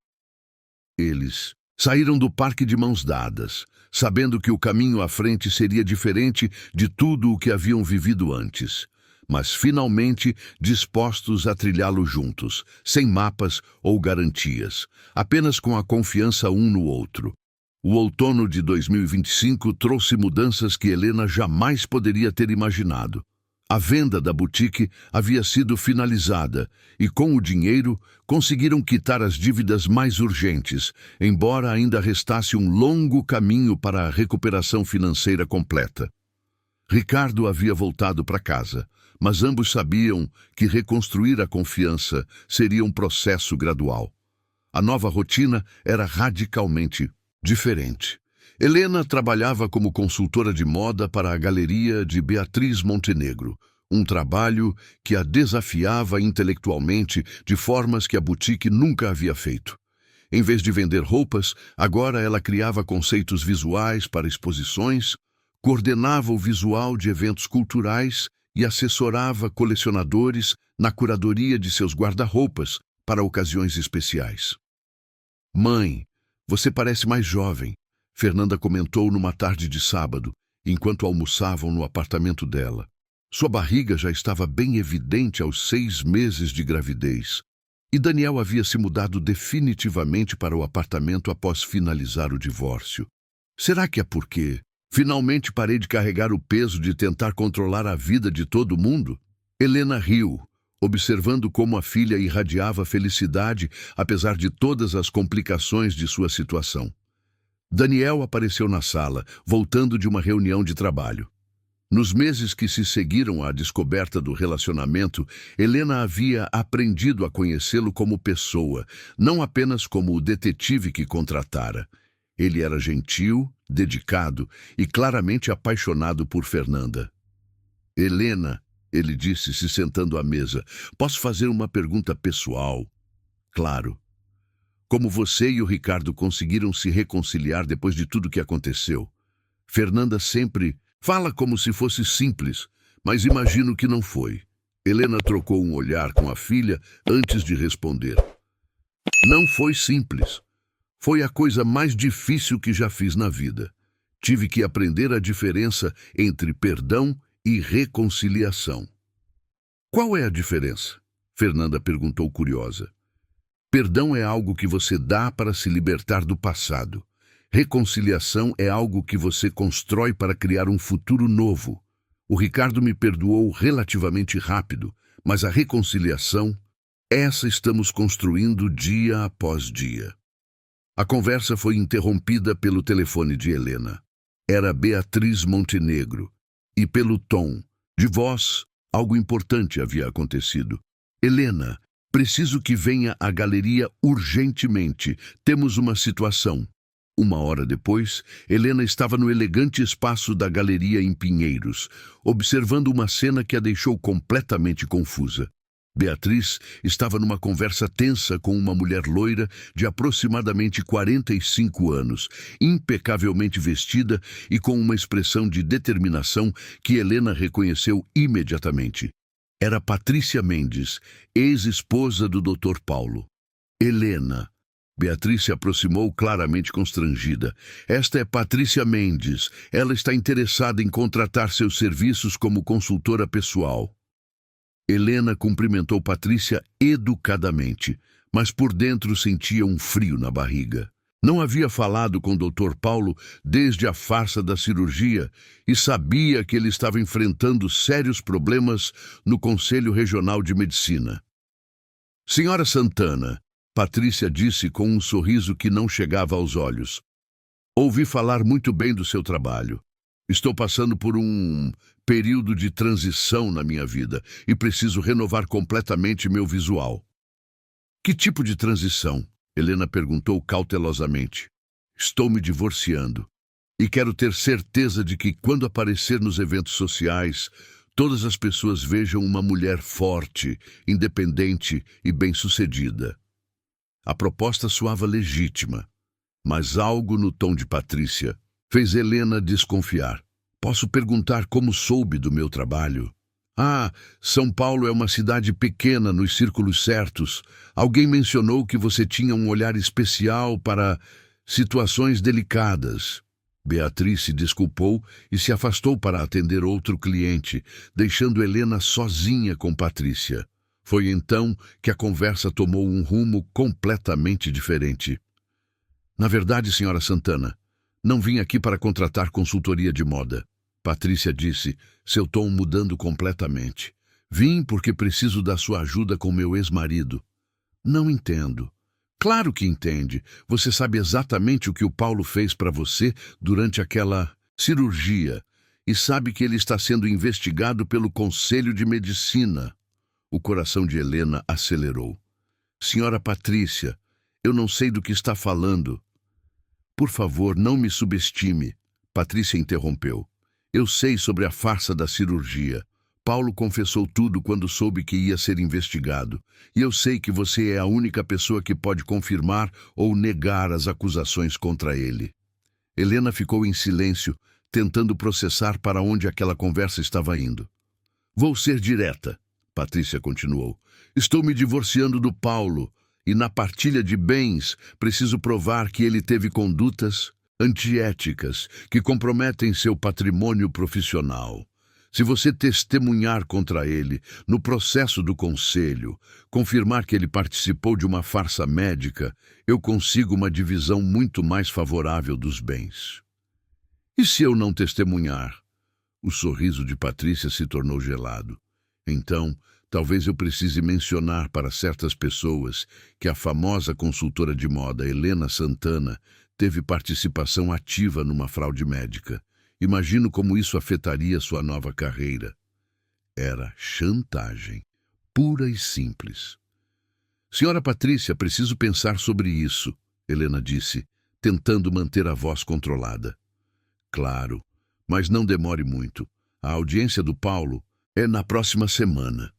Eles saíram do parque de mãos dadas, sabendo que o caminho à frente seria diferente de tudo o que haviam vivido antes, mas finalmente dispostos a trilhá-lo juntos, sem mapas ou garantias, apenas com a confiança um no outro. O outono de 2025 trouxe mudanças que Helena jamais poderia ter imaginado. A venda da boutique havia sido finalizada e, com o dinheiro, conseguiram quitar as dívidas mais urgentes, embora ainda restasse um longo caminho para a recuperação financeira completa. Ricardo havia voltado para casa, mas ambos sabiam que reconstruir a confiança seria um processo gradual. A nova rotina era radicalmente diferente. Helena trabalhava como consultora de moda para a galeria de Beatriz Montenegro, um trabalho que a desafiava intelectualmente de formas que a boutique nunca havia feito. Em vez de vender roupas, agora ela criava conceitos visuais para exposições, coordenava o visual de eventos culturais e assessorava colecionadores na curadoria de seus guarda-roupas para ocasiões especiais. Mãe, você parece mais jovem, Fernanda comentou numa tarde de sábado, enquanto almoçavam no apartamento dela. Sua barriga já estava bem evidente aos 6 meses de gravidez, e Daniel havia se mudado definitivamente para o apartamento após finalizar o divórcio. Será que é porque Finalmente parei de carregar o peso de tentar controlar a vida de todo mundo. Helena riu, observando como a filha irradiava felicidade, apesar de todas as complicações de sua situação. Daniel apareceu na sala, voltando de uma reunião de trabalho. Nos meses que se seguiram à descoberta do relacionamento, Helena havia aprendido a conhecê-lo como pessoa, não apenas como o detetive que contratara. Ele era gentil, dedicado e claramente apaixonado por Fernanda. Helena, ele disse, se sentando à mesa, posso fazer uma pergunta pessoal? Claro. Como você e o Ricardo conseguiram se reconciliar depois de tudo que aconteceu? Fernanda sempre fala como se fosse simples, mas imagino que não foi. Helena trocou um olhar com a filha antes de responder. Não foi simples. Foi a coisa mais difícil que já fiz na vida. Tive que aprender a diferença entre perdão e reconciliação. Qual é a diferença? Fernanda perguntou curiosa. Perdão é algo que você dá para se libertar do passado. Reconciliação é algo que você constrói para criar um futuro novo. O Ricardo me perdoou relativamente rápido, mas a reconciliação, essa estamos construindo dia após dia. A conversa foi interrompida pelo telefone de Helena. Era Beatriz Montenegro. E pelo tom de voz, algo importante havia acontecido. Helena, preciso que venha à galeria urgentemente. Temos uma situação. Uma hora depois, Helena estava no elegante espaço da galeria em Pinheiros, observando uma cena que a deixou completamente confusa. Beatriz estava numa conversa tensa com uma mulher loira de aproximadamente 45 anos, impecavelmente vestida e com uma expressão de determinação que Helena reconheceu imediatamente. Era Patrícia Mendes, ex-esposa do Dr. Paulo. Helena. Beatriz se aproximou claramente constrangida. Esta é Patrícia Mendes. Ela está interessada em contratar seus serviços como consultora pessoal. Helena cumprimentou Patrícia educadamente, mas por dentro sentia um frio na barriga. Não havia falado com o Dr. Paulo desde a farsa da cirurgia e sabia que ele estava enfrentando sérios problemas no Conselho Regional de Medicina. Senhora Santana, Patrícia disse com um sorriso que não chegava aos olhos. Ouvi falar muito bem do seu trabalho. Estou passando por um período de transição na minha vida e preciso renovar completamente meu visual. Que tipo de transição? Helena perguntou cautelosamente. Estou me divorciando e quero ter certeza de que quando aparecer nos eventos sociais, todas as pessoas vejam uma mulher forte, independente e bem-sucedida. A proposta soava legítima, mas algo no tom de Patrícia fez Helena desconfiar. Posso perguntar como soube do meu trabalho? Ah, São Paulo é uma cidade pequena nos círculos certos. Alguém mencionou que você tinha um olhar especial para situações delicadas. Beatriz se desculpou e se afastou para atender outro cliente, deixando Helena sozinha com Patrícia. Foi então que a conversa tomou um rumo completamente diferente. Na verdade, senhora Santana, não vim aqui para contratar consultoria de moda. Patrícia disse, seu tom mudando completamente. Vim porque preciso da sua ajuda com meu ex-marido. Não entendo. Claro que entende. Você sabe exatamente o que o Paulo fez para você durante aquela cirurgia e sabe que ele está sendo investigado pelo Conselho de Medicina. O coração de Helena acelerou. Senhora Patrícia, eu não sei do que está falando. Por favor, não me subestime. Patrícia interrompeu. Eu sei sobre a farsa da cirurgia. Paulo confessou tudo quando soube que ia ser investigado. E eu sei que você é a única pessoa que pode confirmar ou negar as acusações contra ele. Helena ficou em silêncio, tentando processar para onde aquela conversa estava indo. Vou ser direta, Patrícia continuou. Estou me divorciando do Paulo e na partilha de bens preciso provar que ele teve condutas antiéticas que comprometem seu patrimônio profissional. Se você testemunhar contra ele no processo do conselho, confirmar que ele participou de uma farsa médica, eu consigo uma divisão muito mais favorável dos bens. E se eu não testemunhar? O sorriso de Patrícia se tornou gelado. Então, talvez eu precise mencionar para certas pessoas que a famosa consultora de moda Helena Santana teve participação ativa numa fraude médica. Imagino como isso afetaria sua nova carreira. Era chantagem, pura e simples. Senhora Patrícia, preciso pensar sobre isso, Helena disse, tentando manter a voz controlada. Claro, mas não demore muito. A audiência do Paulo é na próxima semana.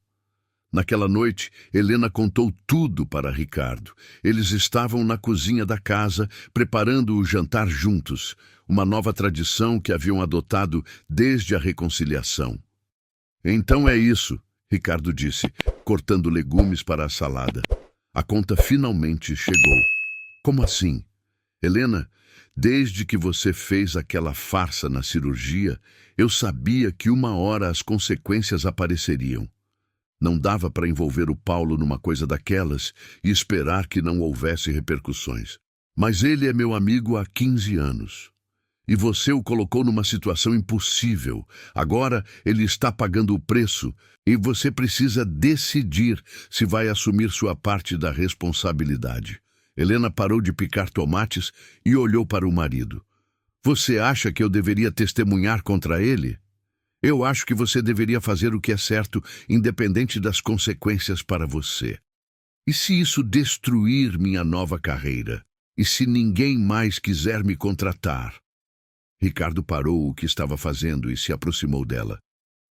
Naquela noite, Helena contou tudo para Ricardo. Eles estavam na cozinha da casa, preparando o jantar juntos, uma nova tradição que haviam adotado desde a reconciliação. Então é isso, Ricardo disse, cortando legumes para a salada. A conta finalmente chegou. Como assim? Helena, desde que você fez aquela farsa na cirurgia, eu sabia que uma hora as consequências apareceriam. Não dava para envolver o Paulo numa coisa daquelas e esperar que não houvesse repercussões. Mas ele é meu amigo há 15 anos. E você o colocou numa situação impossível. Agora ele está pagando o preço e você precisa decidir se vai assumir sua parte da responsabilidade. Helena parou de picar tomates e olhou para o marido. Você acha que eu deveria testemunhar contra ele? Eu acho que você deveria fazer o que é certo, independente das consequências para você. E se isso destruir minha nova carreira? E se ninguém mais quiser me contratar? Ricardo parou o que estava fazendo e se aproximou dela.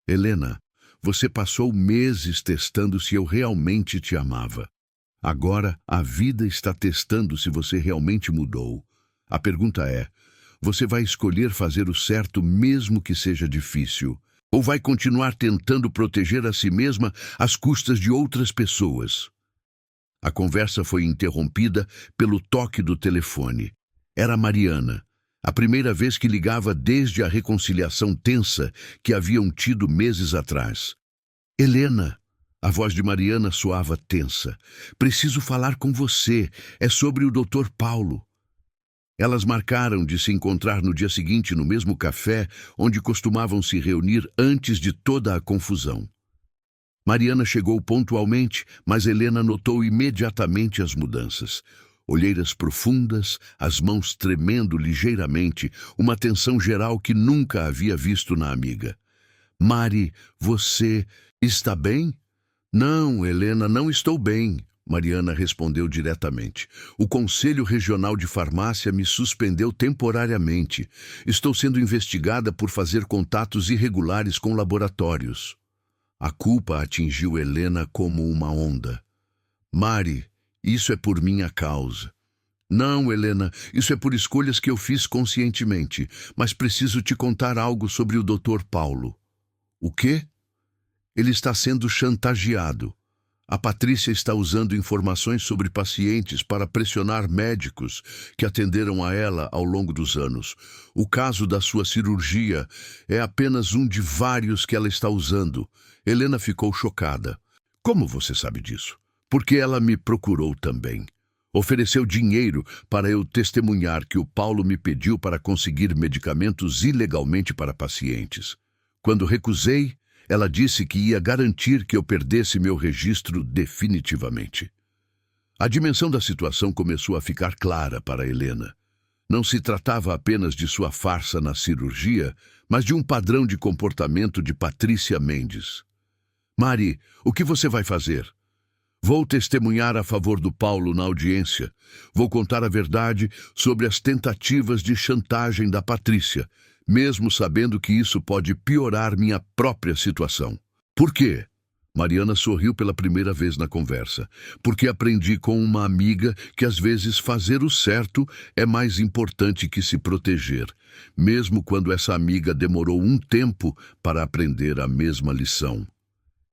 Helena, você passou meses testando se eu realmente te amava. Agora a vida está testando se você realmente mudou. A pergunta é, você vai escolher fazer o certo mesmo que seja difícil? Ou vai continuar tentando proteger a si mesma às custas de outras pessoas? A conversa foi interrompida pelo toque do telefone. Era Mariana. A primeira vez que ligava desde a reconciliação tensa que haviam tido meses atrás. Helena, a voz de Mariana soava tensa. Preciso falar com você. É sobre o Dr. Paulo. Elas marcaram de se encontrar no dia seguinte no mesmo café onde costumavam se reunir antes de toda a confusão. Mariana chegou pontualmente, mas Helena notou imediatamente as mudanças. Olheiras profundas, as mãos tremendo ligeiramente, uma tensão geral que nunca havia visto na amiga. Mari, você está bem? Não, Helena, não estou bem, Mariana respondeu diretamente. O Conselho Regional de Farmácia me suspendeu temporariamente. Estou sendo investigada por fazer contatos irregulares com laboratórios. A culpa atingiu Helena como uma onda. Mari, isso é por minha causa. Não, Helena, isso é por escolhas que eu fiz conscientemente, mas preciso te contar algo sobre o Dr. Paulo. O quê? Ele está sendo chantageado. A Patrícia está usando informações sobre pacientes para pressionar médicos que atenderam a ela ao longo dos anos. O caso da sua cirurgia é apenas um de vários que ela está usando. Helena ficou chocada. Como você sabe disso? Porque ela me procurou também. Ofereceu dinheiro para eu testemunhar que o Paulo me pediu para conseguir medicamentos ilegalmente para pacientes. Quando recusei, ela disse que ia garantir que eu perdesse meu registro definitivamente. A dimensão da situação começou a ficar clara para Helena. Não se tratava apenas de sua farsa na cirurgia, mas de um padrão de comportamento de Patrícia Mendes. Mari, o que você vai fazer? Vou testemunhar a favor do Paulo na audiência. Vou contar a verdade sobre as tentativas de chantagem da Patrícia, mesmo sabendo que isso pode piorar minha própria situação. Por quê? Mariana sorriu pela primeira vez na conversa. Porque aprendi com uma amiga que às vezes fazer o certo é mais importante que se proteger, mesmo quando essa amiga demorou um tempo para aprender a mesma lição.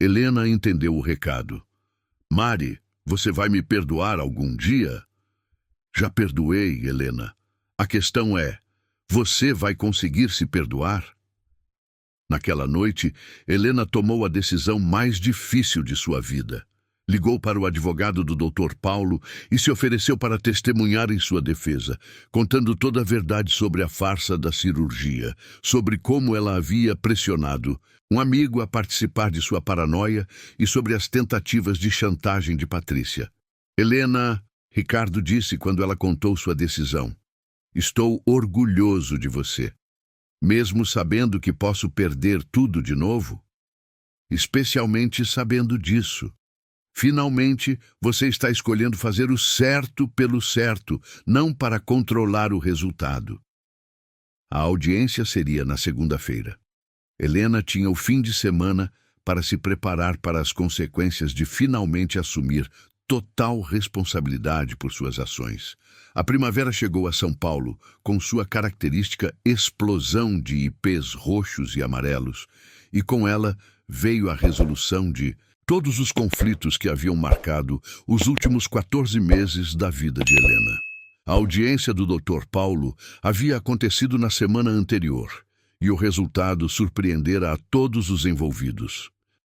Helena entendeu o recado. Mari, você vai me perdoar algum dia? Já perdoei, Helena. A questão é, você vai conseguir se perdoar? Naquela noite, Helena tomou a decisão mais difícil de sua vida. Ligou para o advogado do Dr. Paulo e se ofereceu para testemunhar em sua defesa, contando toda a verdade sobre a farsa da cirurgia, sobre como ela havia pressionado um amigo a participar de sua paranoia e sobre as tentativas de chantagem de Patrícia. Helena, Ricardo disse quando ela contou sua decisão, estou orgulhoso de você, mesmo sabendo que posso perder tudo de novo, especialmente sabendo disso. Finalmente, você está escolhendo fazer o certo pelo certo, não para controlar o resultado. A audiência seria na segunda-feira. Helena tinha o fim de semana para se preparar para as consequências de finalmente assumir total responsabilidade por suas ações. A primavera chegou a São Paulo com sua característica explosão de ipês roxos e amarelos, e com ela veio a resolução de todos os conflitos que haviam marcado os últimos 14 meses da vida de Helena. A audiência do Dr. Paulo havia acontecido na semana anterior, e o resultado surpreendera a todos os envolvidos.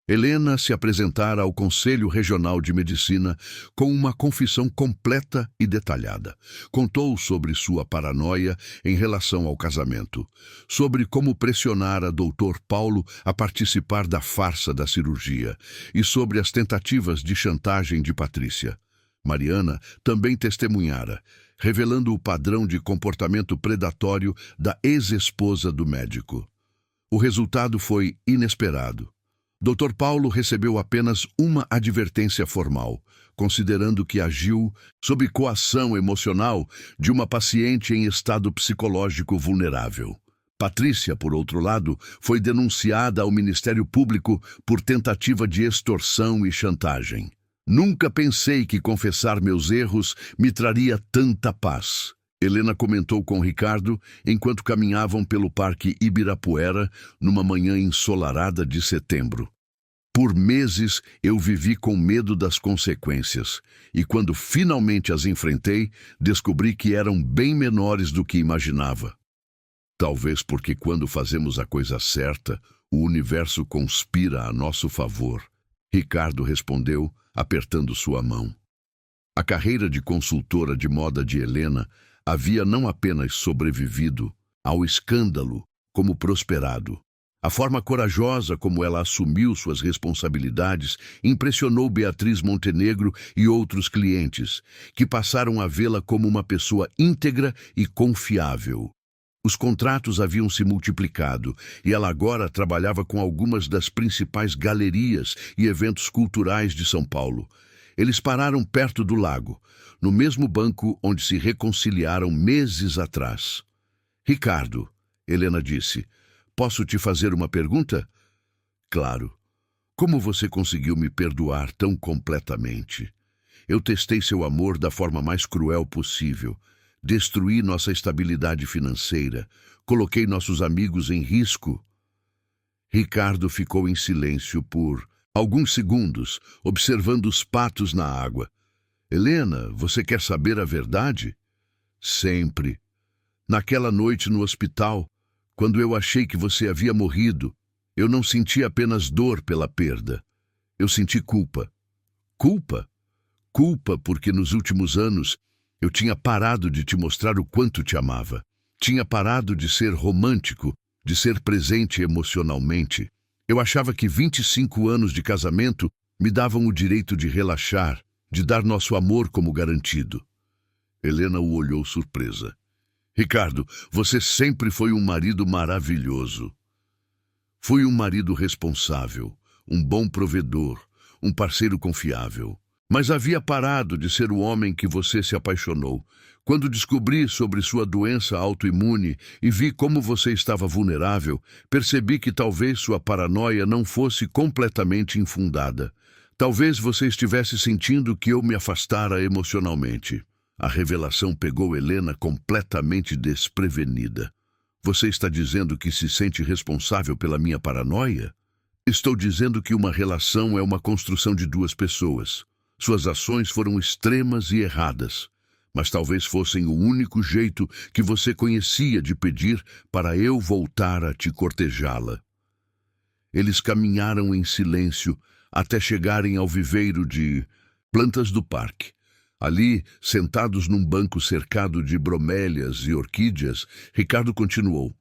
Helena se apresentara ao Conselho Regional de Medicina com uma confissão completa e detalhada. Contou sobre sua paranoia em relação ao casamento, sobre como pressionara Dr. Paulo a participar da farsa da cirurgia e sobre as tentativas de chantagem de Patrícia. Mariana também testemunhara, revelando o padrão de comportamento predatório da ex-esposa do médico. O resultado foi inesperado. Dr. Paulo recebeu apenas uma advertência formal, considerando que agiu sob coação emocional de uma paciente em estado psicológico vulnerável. Patrícia, por outro lado, foi denunciada ao Ministério Público por tentativa de extorsão e chantagem. Nunca pensei que confessar meus erros me traria tanta paz. Helena comentou com Ricardo enquanto caminhavam pelo Parque Ibirapuera numa manhã ensolarada de setembro. Por meses eu vivi com medo das consequências, e quando finalmente as enfrentei, descobri que eram bem menores do que imaginava. Talvez porque quando fazemos a coisa certa, o universo conspira a nosso favor. Ricardo respondeu, apertando sua mão. A carreira de consultora de moda de Helena havia não apenas sobrevivido ao escândalo, como prosperado. A forma corajosa como ela assumiu suas responsabilidades impressionou Beatriz Montenegro e outros clientes, que passaram a vê-la como uma pessoa íntegra e confiável. Os contratos haviam se multiplicado e ela agora trabalhava com algumas das principais galerias e eventos culturais de São Paulo. Eles pararam perto do lago, no mesmo banco onde se reconciliaram meses atrás. Ricardo, Helena disse, posso te fazer uma pergunta? Claro. Como você conseguiu me perdoar tão completamente? Eu testei seu amor da forma mais cruel possível. Destruí nossa estabilidade financeira. Coloquei nossos amigos em risco. Ricardo ficou em silêncio por alguns segundos, observando os patos na água. Helena, você quer saber a verdade? Sempre. Naquela noite no hospital, quando eu achei que você havia morrido, eu não senti apenas dor pela perda. Eu senti culpa. Culpa? Culpa porque nos últimos anos eu tinha parado de te mostrar o quanto te amava. Tinha parado de ser romântico, de ser presente emocionalmente. Eu achava que 25 anos de casamento me davam o direito de relaxar, de dar nosso amor como garantido. Helena o olhou surpresa. Ricardo, você sempre foi um marido maravilhoso. Fui um marido responsável, um bom provedor, um parceiro confiável. Mas havia parado de ser o homem que você se apaixonou. Quando descobri sobre sua doença autoimune e vi como você estava vulnerável, percebi que talvez sua paranoia não fosse completamente infundada. Talvez você estivesse sentindo que eu me afastara emocionalmente. A revelação pegou Helena completamente desprevenida. Você está dizendo que se sente responsável pela minha paranoia? Estou dizendo que uma relação é uma construção de duas pessoas. Suas ações foram extremas e erradas, mas talvez fossem o único jeito que você conhecia de pedir para eu voltar a te cortejá-la. Eles caminharam em silêncio até chegarem ao viveiro de plantas do parque. Ali, sentados num banco cercado de bromélias e orquídeas, Ricardo continuou.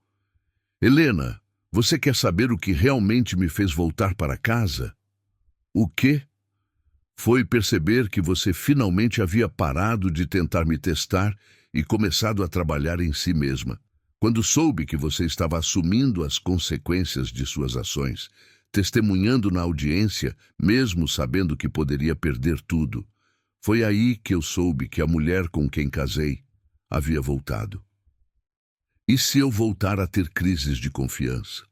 Helena, você quer saber o que realmente me fez voltar para casa? O quê? Foi perceber que você finalmente havia parado de tentar me testar e começado a trabalhar em si mesma. Quando soube que você estava assumindo as consequências de suas ações, testemunhando na audiência, mesmo sabendo que poderia perder tudo, foi aí que eu soube que a mulher com quem casei havia voltado. E se eu voltar a ter crises de confiança?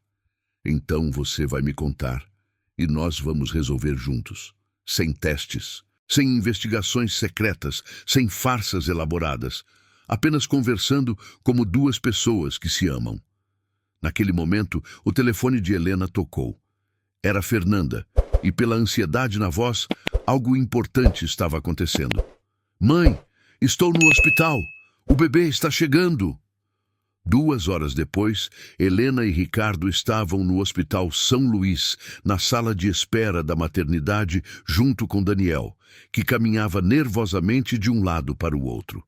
Então você vai me contar e nós vamos resolver juntos, sem testes, sem investigações secretas, sem farsas elaboradas, apenas conversando como duas pessoas que se amam. Naquele momento, o telefone de Helena tocou. Era Fernanda, e pela ansiedade na voz, algo importante estava acontecendo. Mãe, estou no hospital. O bebê está chegando. 2 horas depois, Helena e Ricardo estavam no Hospital São Luís, na sala de espera da maternidade, junto com Daniel, que caminhava nervosamente de um lado para o outro.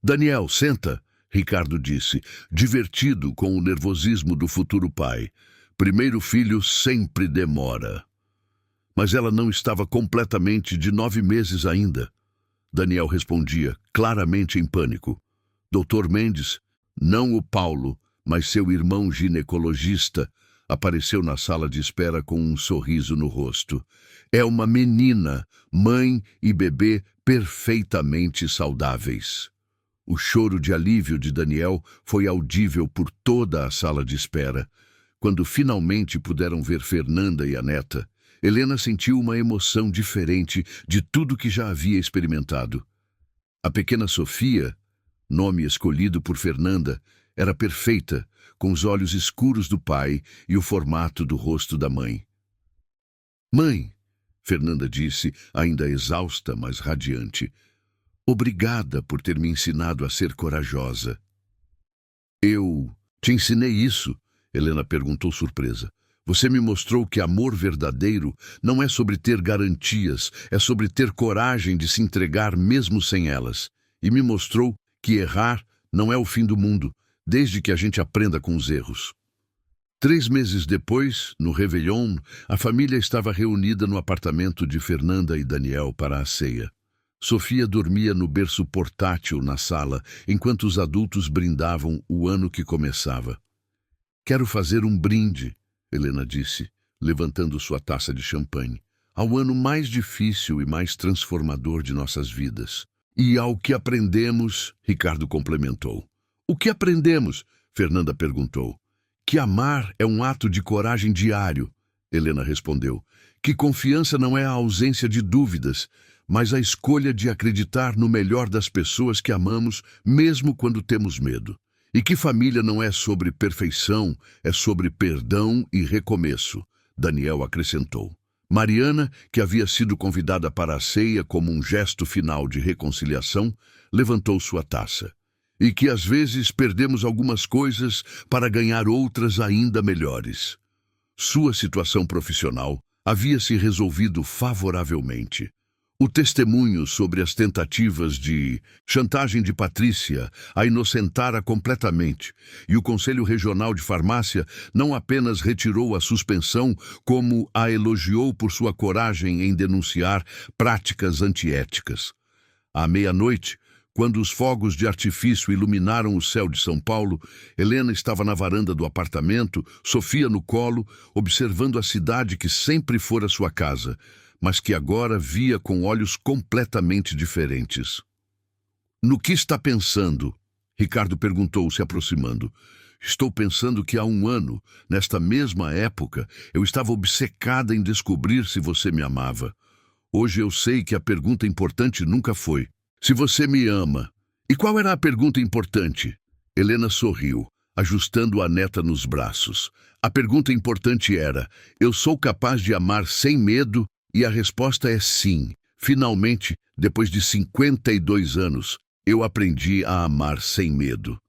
Daniel, senta, Ricardo disse, divertido com o nervosismo do futuro pai. Primeiro filho sempre demora. Mas ela não estava completamente de 9 meses ainda. Daniel respondia, claramente em pânico. Doutor Mendes, não o Paulo, mas seu irmão ginecologista, apareceu na sala de espera com um sorriso no rosto. É uma menina, mãe e bebê perfeitamente saudáveis. O choro de alívio de Daniel foi audível por toda a sala de espera. Quando finalmente puderam ver Fernanda e a neta, Helena sentiu uma emoção diferente de tudo que já havia experimentado. A pequena Sofia, nome escolhido por Fernanda, era perfeita, com os olhos escuros do pai e o formato do rosto da mãe. Mãe, Fernanda disse, ainda exausta, mas radiante, obrigada por ter me ensinado a ser corajosa. Eu te ensinei isso? Helena perguntou surpresa. Você me mostrou que amor verdadeiro não é sobre ter garantias, é sobre ter coragem de se entregar mesmo sem elas. E me mostrou que errar não é o fim do mundo, desde que a gente aprenda com os erros. 3 meses depois, no Réveillon, a família estava reunida no apartamento de Fernanda e Daniel para a ceia. Sofia dormia no berço portátil na sala, enquanto os adultos brindavam o ano que começava. Quero fazer um brinde, Helena disse, levantando sua taça de champanhe, ao ano mais difícil e mais transformador de nossas vidas. E ao que aprendemos, Ricardo complementou. O que aprendemos? Fernanda perguntou. Que amar é um ato de coragem diário, Helena respondeu. Que confiança não é a ausência de dúvidas, mas a escolha de acreditar no melhor das pessoas que amamos, mesmo quando temos medo. E que família não é sobre perfeição, é sobre perdão e recomeço, Daniel acrescentou. Mariana, que havia sido convidada para a ceia como um gesto final de reconciliação, levantou sua taça. E que às vezes perdemos algumas coisas para ganhar outras ainda melhores. Sua situação profissional havia se resolvido favoravelmente. O testemunho sobre as tentativas de chantagem de Patrícia a inocentara completamente, e o Conselho Regional de Farmácia não apenas retirou a suspensão, como a elogiou por sua coragem em denunciar práticas antiéticas. À meia-noite, quando os fogos de artifício iluminaram o céu de São Paulo, Helena estava na varanda do apartamento, Sofia no colo, observando a cidade que sempre fora sua casa, mas que agora via com olhos completamente diferentes. No que está pensando? Ricardo perguntou, se aproximando. Estou pensando que há 1 ano, nesta mesma época, eu estava obcecada em descobrir se você me amava. Hoje eu sei que a pergunta importante nunca foi: se você me ama. E qual era a pergunta importante? Helena sorriu, ajustando a neta nos braços. A pergunta importante era: eu sou capaz de amar sem medo? E a resposta é sim. Finalmente, depois de 52 anos, eu aprendi a amar sem medo.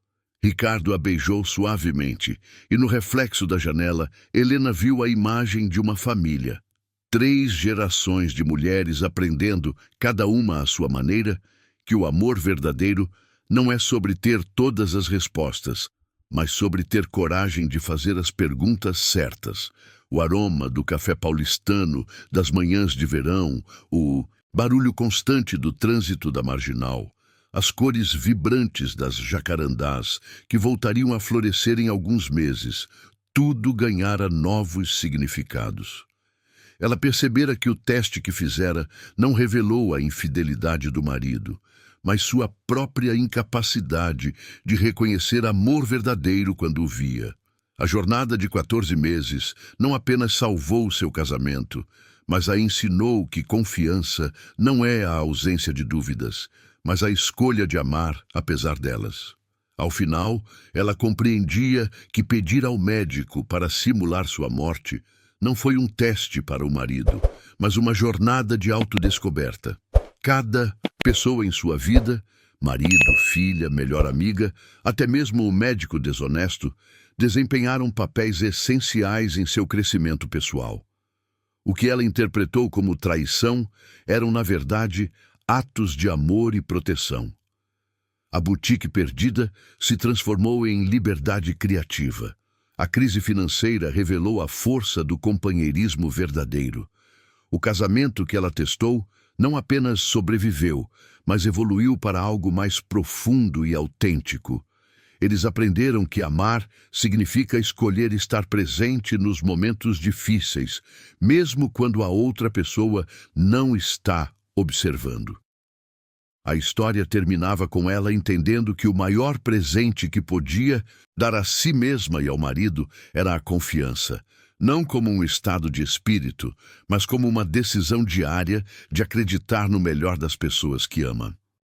Ricardo a beijou suavemente, e no reflexo da janela, Helena viu a imagem de uma família. 3 gerações de mulheres aprendendo, cada uma à sua maneira, que o amor verdadeiro não é sobre ter todas as respostas, mas sobre ter coragem de fazer as perguntas certas. O aroma do café paulistano, das manhãs de verão, o barulho constante do trânsito da Marginal, as cores vibrantes das jacarandás, que voltariam a florescer em alguns meses, tudo ganhara novos significados. Ela percebera que o teste que fizera não revelou a infidelidade do marido, mas sua própria incapacidade de reconhecer amor verdadeiro quando o via. A jornada de 14 meses não apenas salvou seu casamento, mas a ensinou que confiança não é a ausência de dúvidas, mas a escolha de amar apesar delas. Ao final, ela compreendia que pedir ao médico para simular sua morte não foi um teste para o marido, mas uma jornada de autodescoberta. Cada pessoa em sua vida, marido, filha, melhor amiga, até mesmo o médico desonesto, desempenharam papéis essenciais em seu crescimento pessoal. O que ela interpretou como traição eram, na verdade, atos de amor e proteção. A boutique perdida se transformou em liberdade criativa. A crise financeira revelou a força do companheirismo verdadeiro. O casamento que ela testou não apenas sobreviveu, mas evoluiu para algo mais profundo e autêntico. Eles aprenderam que amar significa escolher estar presente nos momentos difíceis, mesmo quando a outra pessoa não está observando. A história terminava com ela entendendo que o maior presente que podia dar a si mesma e ao marido era a confiança, não como um estado de espírito, mas como uma decisão diária de acreditar no melhor das pessoas que ama.